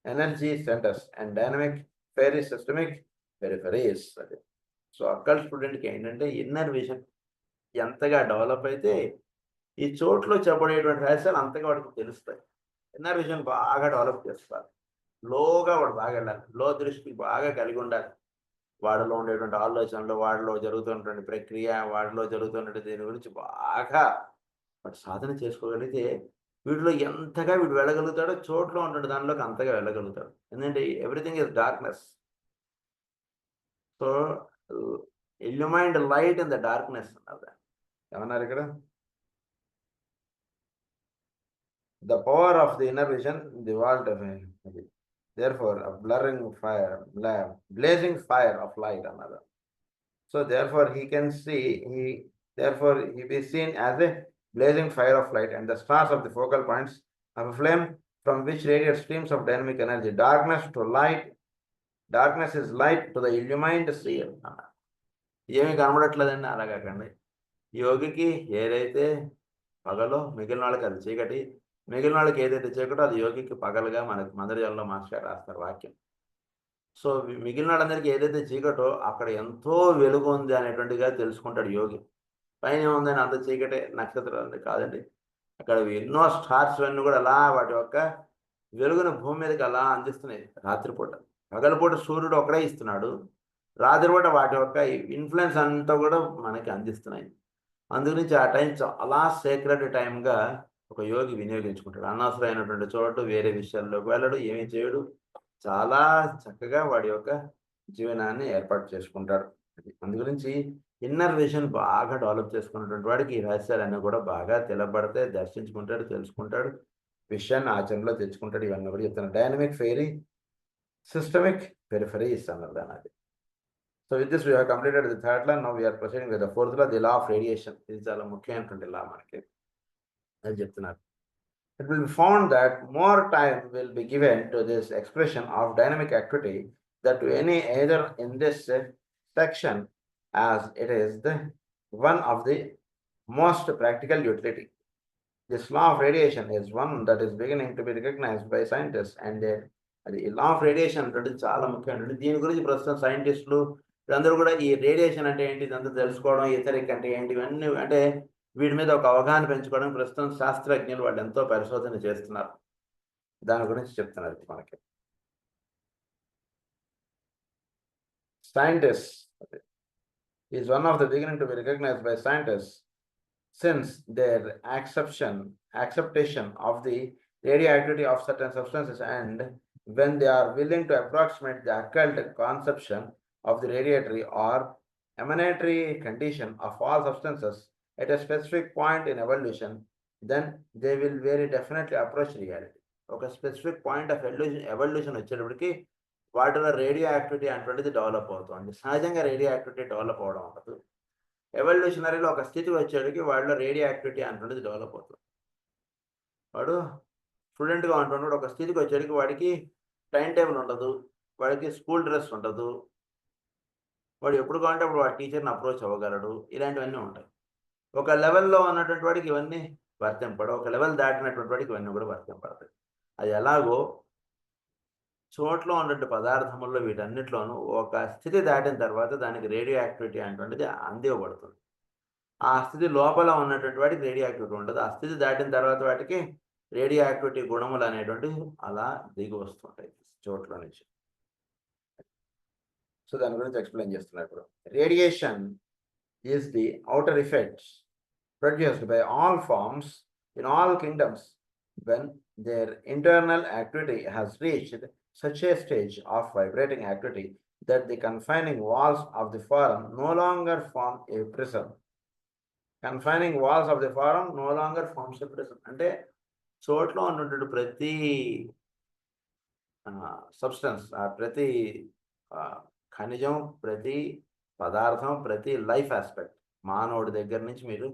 energy centers, and dynamic fairy systemic peripheries. So Akkal స్టూడెంట్కి ఏంటంటే inner vision ఎంతగా develop అయితే ఈ చోట్లో చెప్పబడేటువంటి రహస్యాలు అంతగా వాడికి తెలుస్తాయి. Inner vision బాగా డెవలప్ చేస్తారు. లోగా వాడు బాగా వెళ్ళాలి. లో దృష్టి బాగా కలిగి ఉండాలి. వాడిలో ఉండేటువంటి ఆలోచనలు, వాడిలో జరుగుతున్నటువంటి ప్రక్రియ, వాడిలో జరుగుతున్నటువంటి దీని గురించి బాగా వాడు సాధన చేసుకోగలిగితే వీడిలో ఎంతగా వీడు వెళ్ళగలుగుతాడో చోట్లో ఉన్నటువంటి దానిలోకి అంతగా వెళ్ళగలుగుతాడు. ఎందుకంటే everything is darkness. So illuminated light in the darkness అన్నారు దాన్ని. ఏమన్నారు ఇక్కడ? The power of the inner vision, the vault of therefore a blazing fire of light another. So therefore he can see, therefore he be seen as a blazing fire of light and the stars of the focal points of a flame from which radiate streams of dynamic energy. Darkness to light, darkness is light to the illumined seer. ఏమి కనబడట్లేదండి అలా కాకండి. యోగికి ఏదైతే పగలో మిగిలిన వాళ్ళకి అది చీకటి, మిగిలిన వాళ్ళకి ఏదైతే చీకటో అది యోగికి పగలుగా మనకి మందరజాలంలో మాస్టర్ రాస్తారు వాక్యం. సో మిగిలిన వాళ్ళందరికీ ఏదైతే చీకటో అక్కడ ఎంతో వెలుగు ఉంది అనేటువంటిగా తెలుసుకుంటాడు యోగి. పైన ఏముందని అంత చీకటే నక్షత్రాలు కాదండి. అక్కడ ఎన్నో స్టార్స్ అన్నీ కూడా అలా వాటి యొక్క వెలుగును భూమి మీదకి అలా అందిస్తున్నాయి రాత్రిపూట. పగలపూట సూర్యుడు ఒక్కడే ఇస్తున్నాడు. రాత్రిపూట వాటి యొక్క ఇన్‌ఫ్లుయెన్స్ అంతా కూడా మనకి అందిస్తున్నాయి. అందుగురించి ఆ టైం చాలా సేక్రెడ్ టైమ్‌గా ఒక యోగి వినియోగించుకుంటాడు. అనవసరమైనటువంటి చోటు, వేరే విషయాల్లోకి వెళ్ళడు, ఏమీ చేయడు. చాలా చక్కగా వాడి యొక్క జీవనాన్ని ఏర్పాటు చేసుకుంటాడు. అందుగురించి ఇన్నర్ విజన్ బాగా డెవలప్ చేసుకున్నటువంటి వాడికి ఈ రహస్యాలన్నీ కూడా బాగా తెలబడతాయి. దర్శించుకుంటాడు, తెలుసుకుంటాడు. విషయాన్ని ఆచరణలో తెచ్చుకుంటాడు. ఇవన్నీ కూడా చెప్తున్నాను. డైనమిక్ ఫెయిరీ సిస్టమిక్ పెరిఫెరీస్ అన్నారు దాన్ని. So with this we have completed the third law. Now we are proceeding with the fourth law, the law of radiation. ఇది చాలా ముఖ్యమైనటువంటి లా మనకి అని చెప్తున్నారు. It will be found that more time will be given to this expression of dynamic activity than to any either in this section, as it is the one of the most practical utility. This law of radiation is one that is beginning to be recognized by scientists and అది law of radiation అనేటువంటిది చాలా ముఖ్యమైనటువంటి. దీని గురించి ప్రస్తుతం సైంటిస్టులు వీళ్ళందరూ కూడా ఈ రేడియేషన్ అంటే ఏంటి ఇదంతా తెలుసుకోవడం, ఈథరిక్ అంటే ఏంటి, ఇవన్నీ అంటే వీటి మీద ఒక అవగాహన పెంచుకోవడం ప్రస్తుతం శాస్త్రజ్ఞులు వాళ్ళు ఎంతో పరిశోధన చేస్తున్నారు. దాని గురించి చెప్తున్నారు మనకి. Scientists is one of the beginning to be recognized by scientists since their acceptation of the radioactivity of certain substances, and when they are willing to approximate the occult conception of the radiatory or emanatory condition of all substances at a specific point in evolution, then they will very definitely approach reality. ఒక specific point of evolution వచ్చేటప్పటికి వాటిలో radio activity అనేటువంటిది develop అవుతుంది. సహజంగా radio activity develop అవడం ఉండదు. ఎవల్యూషనరీలో ఒక స్థితికి వచ్చేటికి వాడిలో రేడియో యాక్టివిటీ అనేటువంటిది డెవలప్ అవుతుంది. వాడు స్టూడెంట్గా ఉంటున్నాడు, ఒక స్థితికి వచ్చేటికి వాడికి టైం టేబుల్ ఉండదు, వాడికి స్కూల్ డ్రెస్ ఉండదు, వాడు ఎప్పుడు కావాలంటే అప్పుడు వాడి టీచర్ని అప్రోచ్ అవ్వగలడు, ఇలాంటివన్నీ ఉంటాయి. ఒక లెవెల్లో ఉన్నటువంటి వాడికి ఇవన్నీ వర్తింపడు, ఒక లెవెల్ దాటినటువంటి వాడికి ఇవన్నీ కూడా వర్తింపడతాయి. అది ఎలాగో చోట్లో ఉన్నటువంటి పదార్థముల్లో వీటన్నిటిలోనూ ఒక స్థితి దాటిన తర్వాత దానికి రేడియో యాక్టివిటీ అనేటువంటిది అందివ్వబడుతుంది. ఆ స్థితి లోపల ఉన్నటువంటి వాటికి రేడియో యాక్టివిటీ ఉండదు. ఆ స్థితి దాటిన తర్వాత వాటికి రేడియో యాక్టివిటీ గుణములు అనేటువంటివి అలా దిగి వస్తుంటాయి చోట్ల నుంచి. సో దాని గురించి ఎక్స్ప్లెయిన్ చేస్తున్నారు ఇప్పుడు. Radiation is the outer effects produced by all forms in all kingdoms when their internal activity has reached such a stage of vibrating activity that the confining walls of the forum no longer form a prism. Confining walls of the forum no longer forms a prism. అంటే చోట్లో ఉన్నటువంటి ప్రతి substance, ప్రతి ఖనిజం, ప్రతి పదార్థం, ప్రతి life aspect, మానవుడి దగ్గర నుంచి మీరు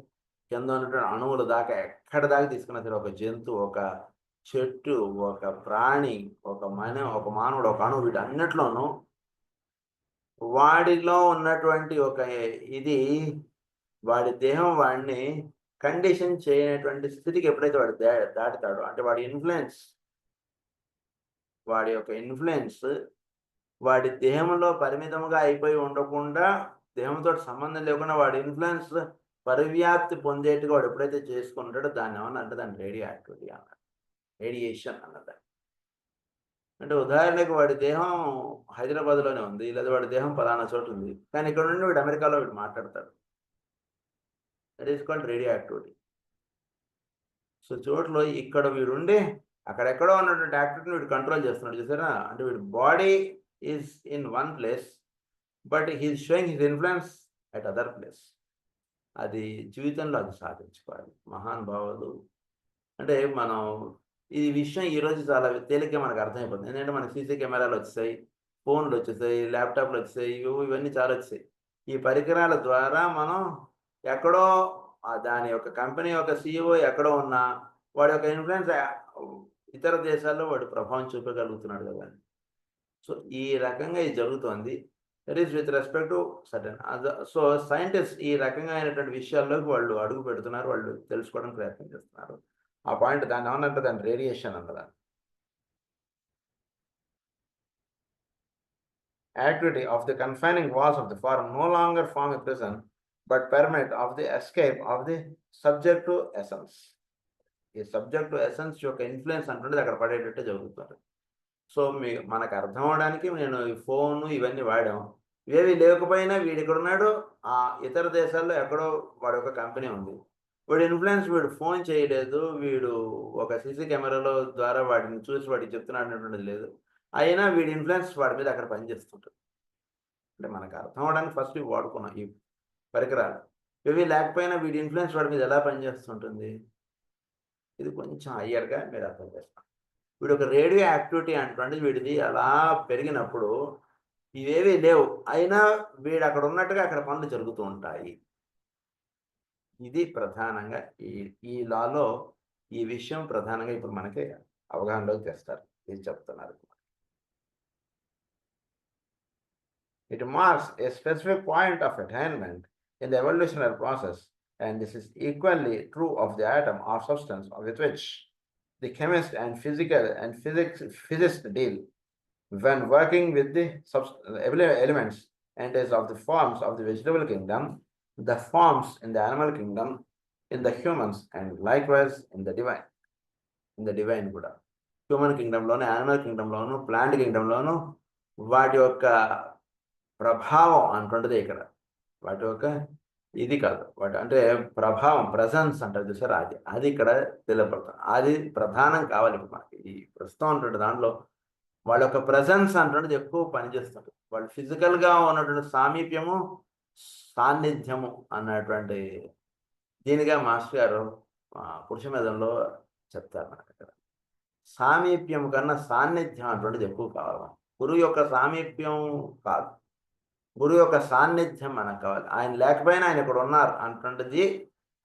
కింద ఉన్నటువంటి అణువుల దాకా ఎక్కడ దాకా తీసుకున్నా సరే, ఒక జంతువు, ఒక చెట్టు, ఒక ప్రాణి, ఒక మానవుడు, ఒక అణువు, వీటన్నిటిలోనూ వాడిలో ఉన్నటువంటి ఒక ఇది వాడి దేహం వాడిని కండిషన్ చేయనటువంటి స్థితికి ఎప్పుడైతే వాడు దాటుతాడో, అంటే వాడి యొక్క ఇన్ఫ్లుయెన్స్ వాడి దేహంలో పరిమితంగా అయిపోయి ఉండకుండా, దేహంతో సంబంధం లేకుండా వాడి ఇన్ఫ్లుయెన్స్ పరివ్యాప్తి పొందేట్టుగా వాడు ఎప్పుడైతే చేసుకుంటాడో దాన్ని ఏమన్నా అంటే దాన్ని రేడియో యాక్టివిటీ అన్నారు, రేడియేషన్ అన్నది. అంటే ఉదాహరణకు వాడి దేహం హైదరాబాద్లోనే ఉంది, లేదా వాడి దేహం పలానా చోటు ఉంది, కానీ ఇక్కడ నుండి వీడు అమెరికాలో వీడు మాట్లాడతాడు. That is called radioactivity. So చోట్లో ఇక్కడ వీడుండి అక్కడెక్కడో ఉన్నటువంటి యాక్టివిటీని వీడు కంట్రోల్ చేస్తున్నాడు, చూసారా? అంటే వీడి body is in one place but he is showing his influence at other place. అది జీవితంలో అది సాధించుకోవాలి మహానుభావులు. అంటే మనం ఈ విషయం ఈరోజు చాలా తేలిగ్గా మనకు అర్థమైపోతుంది. ఎందుకంటే మనకి సీసీ కెమెరాలు వచ్చేసాయి, ఫోన్లు వచ్చేసాయి, ల్యాప్టాప్లు వచ్చేసాయి, ఇవన్నీ చాలా వచ్చాయి. ఈ పరికరాల ద్వారా మనం ఎక్కడో దాని యొక్క కంపెనీ యొక్క CEO ఎక్కడో ఉన్నా వాడి యొక్క ఇన్ఫ్లుయెన్స్ ఇతర దేశాల్లో వాడు ప్రభావం చూపగలుగుతున్నాడు కదా. సో ఈ రకంగా ఇది జరుగుతోంది. That is with respect to certain so scientist ఈ రకంగా అయినటువంటి విషయాల్లోకి వాళ్ళు అడుగు పెడుతున్నారు, వాళ్ళు తెలుసుకోవడానికి ప్రయత్నం చేస్తున్నారు. ఆ పాయింట్ దాన్ని ఏమన్నంటే దాని రేడియేషన్ అన్నదా. Activity of the confining walls of the forum no longer form a prison but permit of the escape of the subject to essence. ఈ సబ్జెక్ట్ టు ఎసెన్స్ యొక్క ఇన్ఫ్లుయెన్స్ అంటుండేది అక్కడ పడేటట్టే జరుగుతుంది. సో మనకు అర్థం అవడానికి నేను ఈ ఫోను ఇవన్నీ వాడాం, ఇవేవి లేకపోయినా వీడు ఇక్కడ ఉన్నాడు, ఆ ఇతర దేశాల్లో ఎక్కడో వాడి యొక్క కంపెనీ ఉంది, వీడి ఇన్ఫ్లుయెన్స్ వీడు ఫోన్ చేయలేదు, వీడు ఒక సీసీ కెమెరాలో ద్వారా వాడిని చూసి వాడికి చెప్తున్నాడు అనేటువంటిది లేదు, అయినా వీడి ఇన్ఫ్లుయెన్స్ వాడి మీద అక్కడ పనిచేస్తుంటుంది. అంటే మనకు అర్థం అవడానికి ఫస్ట్ ఇవి వాడుకున్నాం ఈ పరికరాలు, ఇవి లేకపోయినా వీడి ఇన్ఫ్లుయెన్స్ వాడి మీద ఎలా పనిచేస్తుంటుంది, ఇది కొంచెం హయ్యర్గా మీరు అర్థం చేస్తాం. వీడు ఒక రేడియో యాక్టివిటీ అంటే వీడిది అలా పెరిగినప్పుడు ఇవేవి లేవు, అయినా వీడు అక్కడ ఉన్నట్టుగా అక్కడ పనులు జరుగుతూ ఉంటాయి. ఇది ప్రధానంగా ఈ లాలో ఈ విషయం ప్రధానంగా ఇప్పుడు మనకి అవగాహనలోకి తెస్తారు, ఇది చెప్తున్నారు. It marks a specific point of attainment in the evolutionary process, and this is equally true of the atom or substance with which the chemist and physicist deal. when working with the elements and as of the forms of the vegetable kingdom, the forms in the animal kingdom, in the humans, and likewise in the divine. In the divine కూడా human కింగ్డమ్లోను, animal కింగ్డమ్లోను, plant కింగ్డమ్లోను వాటి యొక్క ప్రభావం అంటుండదు ఇక్కడ. వాటి యొక్క ఇది కాదు, వాటి అంటే ప్రభావం, ప్రజెన్స్ అంటారు చూసారు, అది ఇక్కడ తెలియపడుతుంది. అది ప్రధానం కావాలి మనకి. ఈ ప్రస్తుతం అంటుండే దాంట్లో వాళ్ళ యొక్క ప్రజెన్స్ అంటున్నది ఎక్కువ పనిచేస్తుంది. వాళ్ళు ఫిజికల్గా ఉన్నటువంటి సామీప్యము, సాన్నిధ్యము అన్నటువంటి దీనిగా మాస్టర్ గారు పురుషమేధంలో చెప్తారు మనకు. అక్కడ సామీప్యం కన్నా సాన్నిధ్యం అటువంటిది ఎక్కువ కావాలి. గురువు యొక్క సామీప్యం కాదు, గురువు యొక్క సాన్నిధ్యం మనకు కావాలి. ఆయన లేకపోయినా ఆయన ఇక్కడ ఉన్నారు అటువంటిది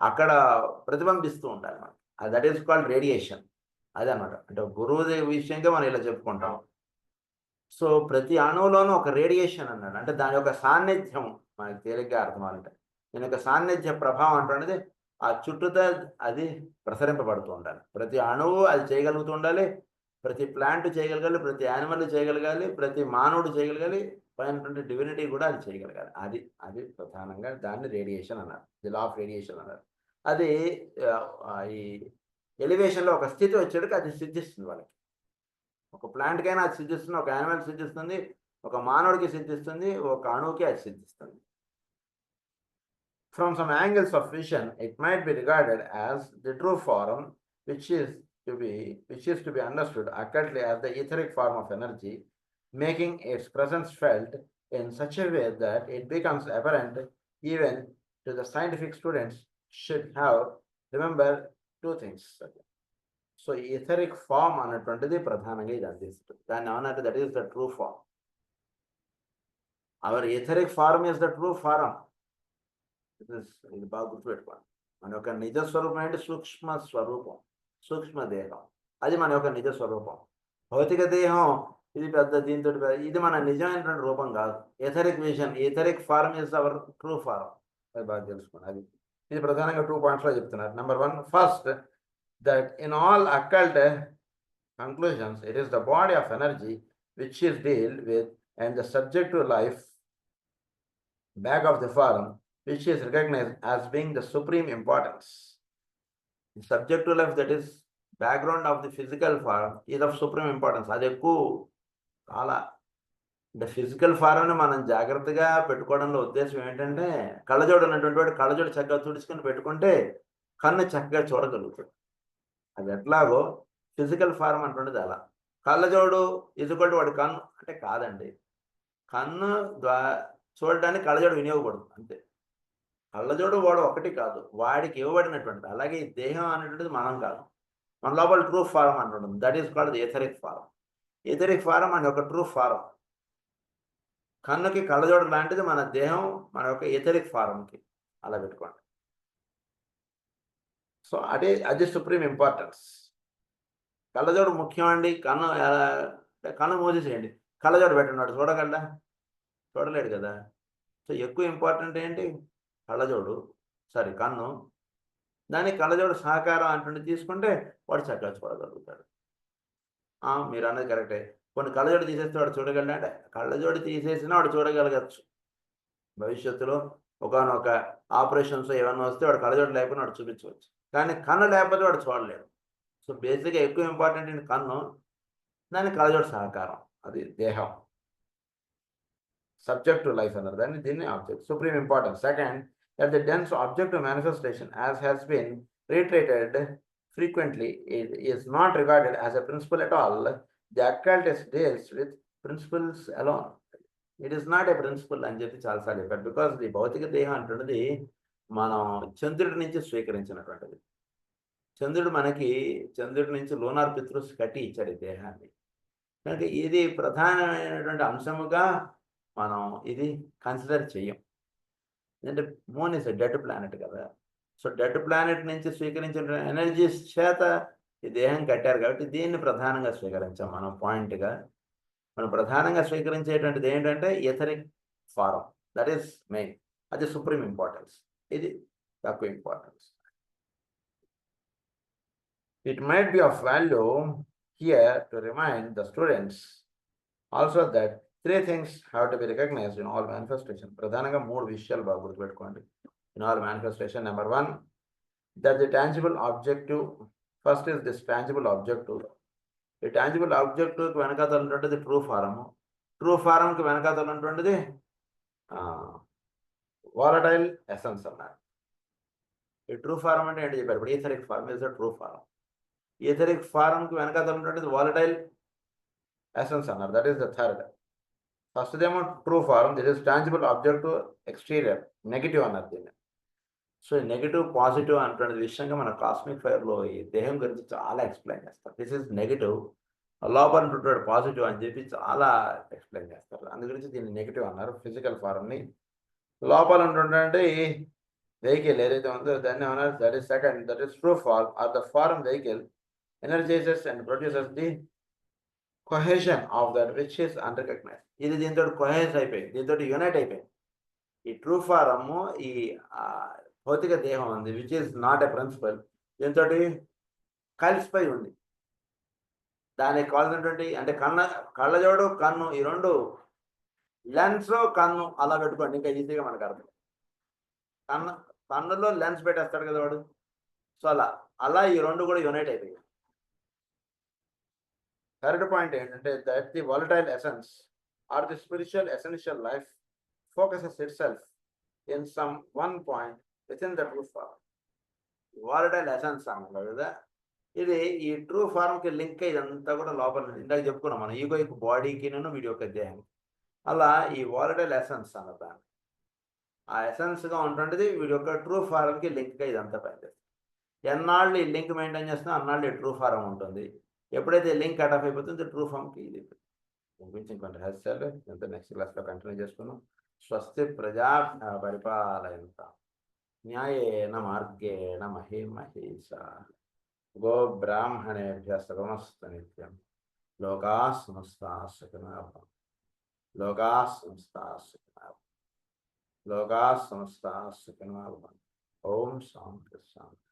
అక్కడ ప్రతిబింబిస్తూ ఉండాలి మనకి. That is called radiation. అదే అనమాట. అంటే గురువు విషయంగా మనం ఇలా చెప్పుకుంటాం. సో ప్రతి అణువులోనూ ఒక రేడియేషన్ అన్నాడు. అంటే దాని యొక్క సాన్నిధ్యం మనకి తేలిగ్గా అర్థమాలంటే, దీని యొక్క సాన్నిధ్య ప్రభావం అంటున్నది ఆ చుట్టూతో అది ప్రసరింపబడుతూ ఉండాలి. ప్రతి అణువు అది చేయగలుగుతూ ఉండాలి. ప్రతి ప్లాంట్ చేయగలగాలి, ప్రతి యానిమల్ చేయగలగాలి, ప్రతి మానవుడు చేయగలగాలి, పైనటువంటి డివినిటీ కూడా అది చేయగలగాలి. అది ప్రధానంగా దాన్ని రేడియేషన్ అన్నారు. ది లా ఆఫ్ రేడియేషన్ అన్నారు. అది ఈ ఎలివేషన్లో ఒక స్థితి వచ్చేటికి అది సిద్ధిస్తుంది వాళ్ళకి. ఒక ప్లాంట్కైనా అది సిద్ధిస్తుంది, ఒక యానిమల్ సిద్ధిస్తుంది, ఒక మానవుడికి సిద్ధిస్తుంది, ఒక అణువుకి అది సిద్ధిస్తుంది. From some angles of vision, it might be regarded as the true form, which is to be understood accurately as the etheric form of energy, making its presence felt in such a way that it becomes apparent even to the scientific students should have remember two things. So etheric form అన్నటువంటిది ప్రధానంగా ఇది అందిస్తుంది. దాన్ని ఏమన్నట్టు that is the true form. Our etheric form is the true form. ఇది బాగా గుర్తుపెట్టుకోండి. మన యొక్క నిజ స్వరూపం ఏంటి? సూక్ష్మ స్వరూపం, సూక్ష్మ దేహం. అది మన యొక్క నిజ స్వరూపం. భౌతిక దేహం ఇది పెద్ద, దీంతో ఇది మన నిజమైనటువంటి రూపం కాదు. Etheric vision, etheric form is our true form. అది బాగా తెలుసుకోండి. ఇది ప్రధానంగా 2 పాయింట్స్లో చెప్తున్నారు. Number 1, first that in all occult conclusions, it is the body of energy which is dealt with and the subject to life back of the form which is recognized as being the supreme importance. The subject to life, that is background of the physical form, is of supreme importance. అది ఎక్కువ చాలా అంటే physical ఫారంని మనం జాగ్రత్తగా పెట్టుకోవడంలో ఉద్దేశం ఏంటంటే, కళ్ళజోడు ఉన్నటువంటి వాడు కళ్ళజోడు చక్కగా తుడుచుకొని పెట్టుకుంటే కన్ను చక్కగా చూడగలుగుతాడు. అది ఎట్లాగో ఫిజికల్ ఫారం అంటుండేది అలా. కళ్ళజోడు ఇజుకొల్టు వాడి కన్ను అంటే కాదండి. కన్ను చూడడానికి కళ్ళజోడు వినియోగపడుతుంది అంతే. కళ్ళజోడు వాడు ఒకటి కాదు, వాడికి ఇవ్వబడినటువంటిది. అలాగే ఈ దేహం అనేటువంటిది మనం కాదు, మన లోపల ట్రూ ఫారం అంటుంటుంది. That is called etheric form. Etheric form అని ఒక ట్రూ ఫారం. కన్నుకి కళ్ళజోడు లాంటిది మన దేహం, మన యొక్క ఎథరిక్ ఫారంకి. అలా పెట్టుకోండి. సో అది సుప్రీం ఇంపార్టెన్స్. కళ్ళజోడు ముఖ్యం అండి. కన్ను మూసేసేయండి, కళ్ళజోడు పెట్టండి, చూడగలడా? చూడలేడు కదా. సో ఎక్కువ ఇంపార్టెంట్ ఏంటి? కళ్ళజోడు, కన్ను. దానికి కళ్ళజోడు సహకారం అంటుండే తీసుకుంటే వాడు చక్కగా చూడగలుగుతాడు. మీరు అన్నది కరెక్టే. కొన్ని కళ్ళజోడు తీసేస్తే వాడు చూడగలడా అంటే, కళ్ళజోడు తీసేసినా వాడు చూడగలగచ్చు. భవిష్యత్తులో ఒకనొక ఆపరేషన్స్ ఏమన్నా వస్తే వాడు కళ్ళజోడు లేకపోయినా వాడు చూపించవచ్చు. కానీ కన్ను లేకపోతే వాడు చూడలేడు. సో బేసిక్గా ఎక్కువ ఇంపార్టెంట్ ఏంటి? కన్ను. దానికి కళ్ళజోడు సహకారం, అది దేహం. Subject to life another, then the object, supreme importance. Second, that the dense object of manifestation, as has been reiterated frequently, it is not regarded as a principle at all. The occultist deals with principles alone. It is not a principle అని చెప్పి చాలాసార్లు చెప్పారు. Because the భౌతిక దేహం అంటున్నది మనం చంద్రుడి నుంచి స్వీకరించినటువంటిది. చంద్రుడి నుంచి లోనార్ పితృస్ కట్టి ఇచ్చాడు ఈ దేహాన్ని. కనుక ఇది ప్రధానమైనటువంటి అంశముగా మనం ఇది కన్సిడర్ చెయ్యం. ఎందుకంటే మూన్ ఇస్ డెడ్ ప్లానెట్ కదా. సో డెడ్ ప్లానెట్ నుంచి స్వీకరించిన ఎనర్జీస్ చేత ఈ దేహం కట్టారు కాబట్టి దీన్ని ప్రధానంగా స్వీకరించాం మనం పాయింట్గా. మనం ప్రధానంగా స్వీకరించేటువంటిది ఏంటంటే etheric form. That is main. అది సుప్రీం ఇంపార్టెన్స్. ఇది తక్కువ importance. It might be of value here to remind the students also that three things have to be recognized in all manifestation. ప్రధానంగా మూడు విషయాలు బాగా గుర్తుపెట్టుకోండి in all manifestation. Number one, that the tangible objective, first is this tangible objective. ఈ tangible ఆబ్జెక్టివ్కి వెనకాతలు ఉన్నటువంటిది true form, true ఫారంకి వెనకాతలు ఉన్నటువంటిది వాలటైల్ ఎసెన్స్ అన్నారు. ఈ ట్రూ ఫారం అంటే ఏంటి చెప్పారు? ఇప్పుడు etheric form is the true form. Etheric ఫారంకి వెనకాతలు ఉన్నటువంటిది వాలటైల్ ఎసెన్స్ అన్నారు. That is the third. First ఏమో true form, this is tangible objective exterior, negative అన్నారు దీన్ని. సో నెగిటివ్ పాజిటివ్ అన్నటువంటి విషయంగా మన కాస్మిక్ ఫైర్లో ఈ దేహం గురించి చాలా ఎక్స్ప్లెయిన్ చేస్తారు. దిస్ ఇస్ నెగిటివ్, లోపల ఉంటుంటాడు పాజిటివ్ అని చెప్పి చాలా ఎక్స్ప్లెయిన్ చేస్తారు. అందు గురించి దీన్ని నెగిటివ్ అన్నారు ఫిజికల్ ఫారంని. లోపల ఉంటుంటే వెహికల్ ఏదైతే ఉందో దాన్ని ఏమన్నారు? That is second, that is true form or the form vehicle energises and produces the cohesion of that which is unrecognise. ఇది దీంతో కొహెస్ అయిపోయింది, దీంతో యునైట్ అయిపోయింది. ఈ ట్రూ ఫారము ఈ భౌతిక దేహం ఉంది which is not a principle, దీంతో కలిసిపోయి ఉంది. దానికి కావాల్సినటువంటి అంటే కళ్ళజోడు కన్ను, ఈ రెండు లెన్స్ కన్ను అలా పెట్టుకోండి, ఇంకా ఈజీగా మనకు అర్థం. కన్నులో లెన్స్ పెట్టేస్తాడు కదా వాడు. సో అలా ఈ రెండు కూడా యునైట్ అయిపోయాయి. థర్డ్ పాయింట్ ఏంటంటే that the volatile essence or the spiritual essential life focuses itself in some one point within the true form. Volatile essence అన్నారు కదా, ఇది ఈ ట్రూ ఫార్మ్కి లింక్ ఇదంతా కూడా లోపల ఇందాక చెప్పుకున్నాం మనం, ఈగోయిక్ బాడీకి వీడి యొక్క దేహం. అలా ఈ వాలటైల్ ఎసెన్స్ అన్నది దాన్ని, ఆ ఎసెన్స్గా ఉంటుంటుంది వీడి యొక్క ట్రూ ఫారంకి లింక్గా ఇదంతా పనిచేస్తుంది. ఎన్నాళ్ళు ఈ లింక్ మెయింటైన్ చేస్తున్నా అన్నాళ్ళు ఈ ట్రూ ఫారం ఉంటుంది. ఎప్పుడైతే లింక్ కట్ ఆఫ్ అయిపోతుందో ట్రూ ఫామ్కి ఇది గురించి ఇంకొంచెం రహస్యాలు ఎంత నెక్స్ట్ క్లాస్లో కంటిన్యూ చేసుకున్నాం. స్వస్తి ప్రజా పరిపాలయంత న్యాయేన మార్గేణ మహీమహేష గో బ్రాహ్మణేభ్య సర్వమస్తు నిత్యం లోకా సమస్తా సుఖినో భవంతు. లోకా సమస్తా సుఖినో భవంతు. లోకా సమస్తా సుఖినో భవంతు. ఓం శాంతి శాంతి.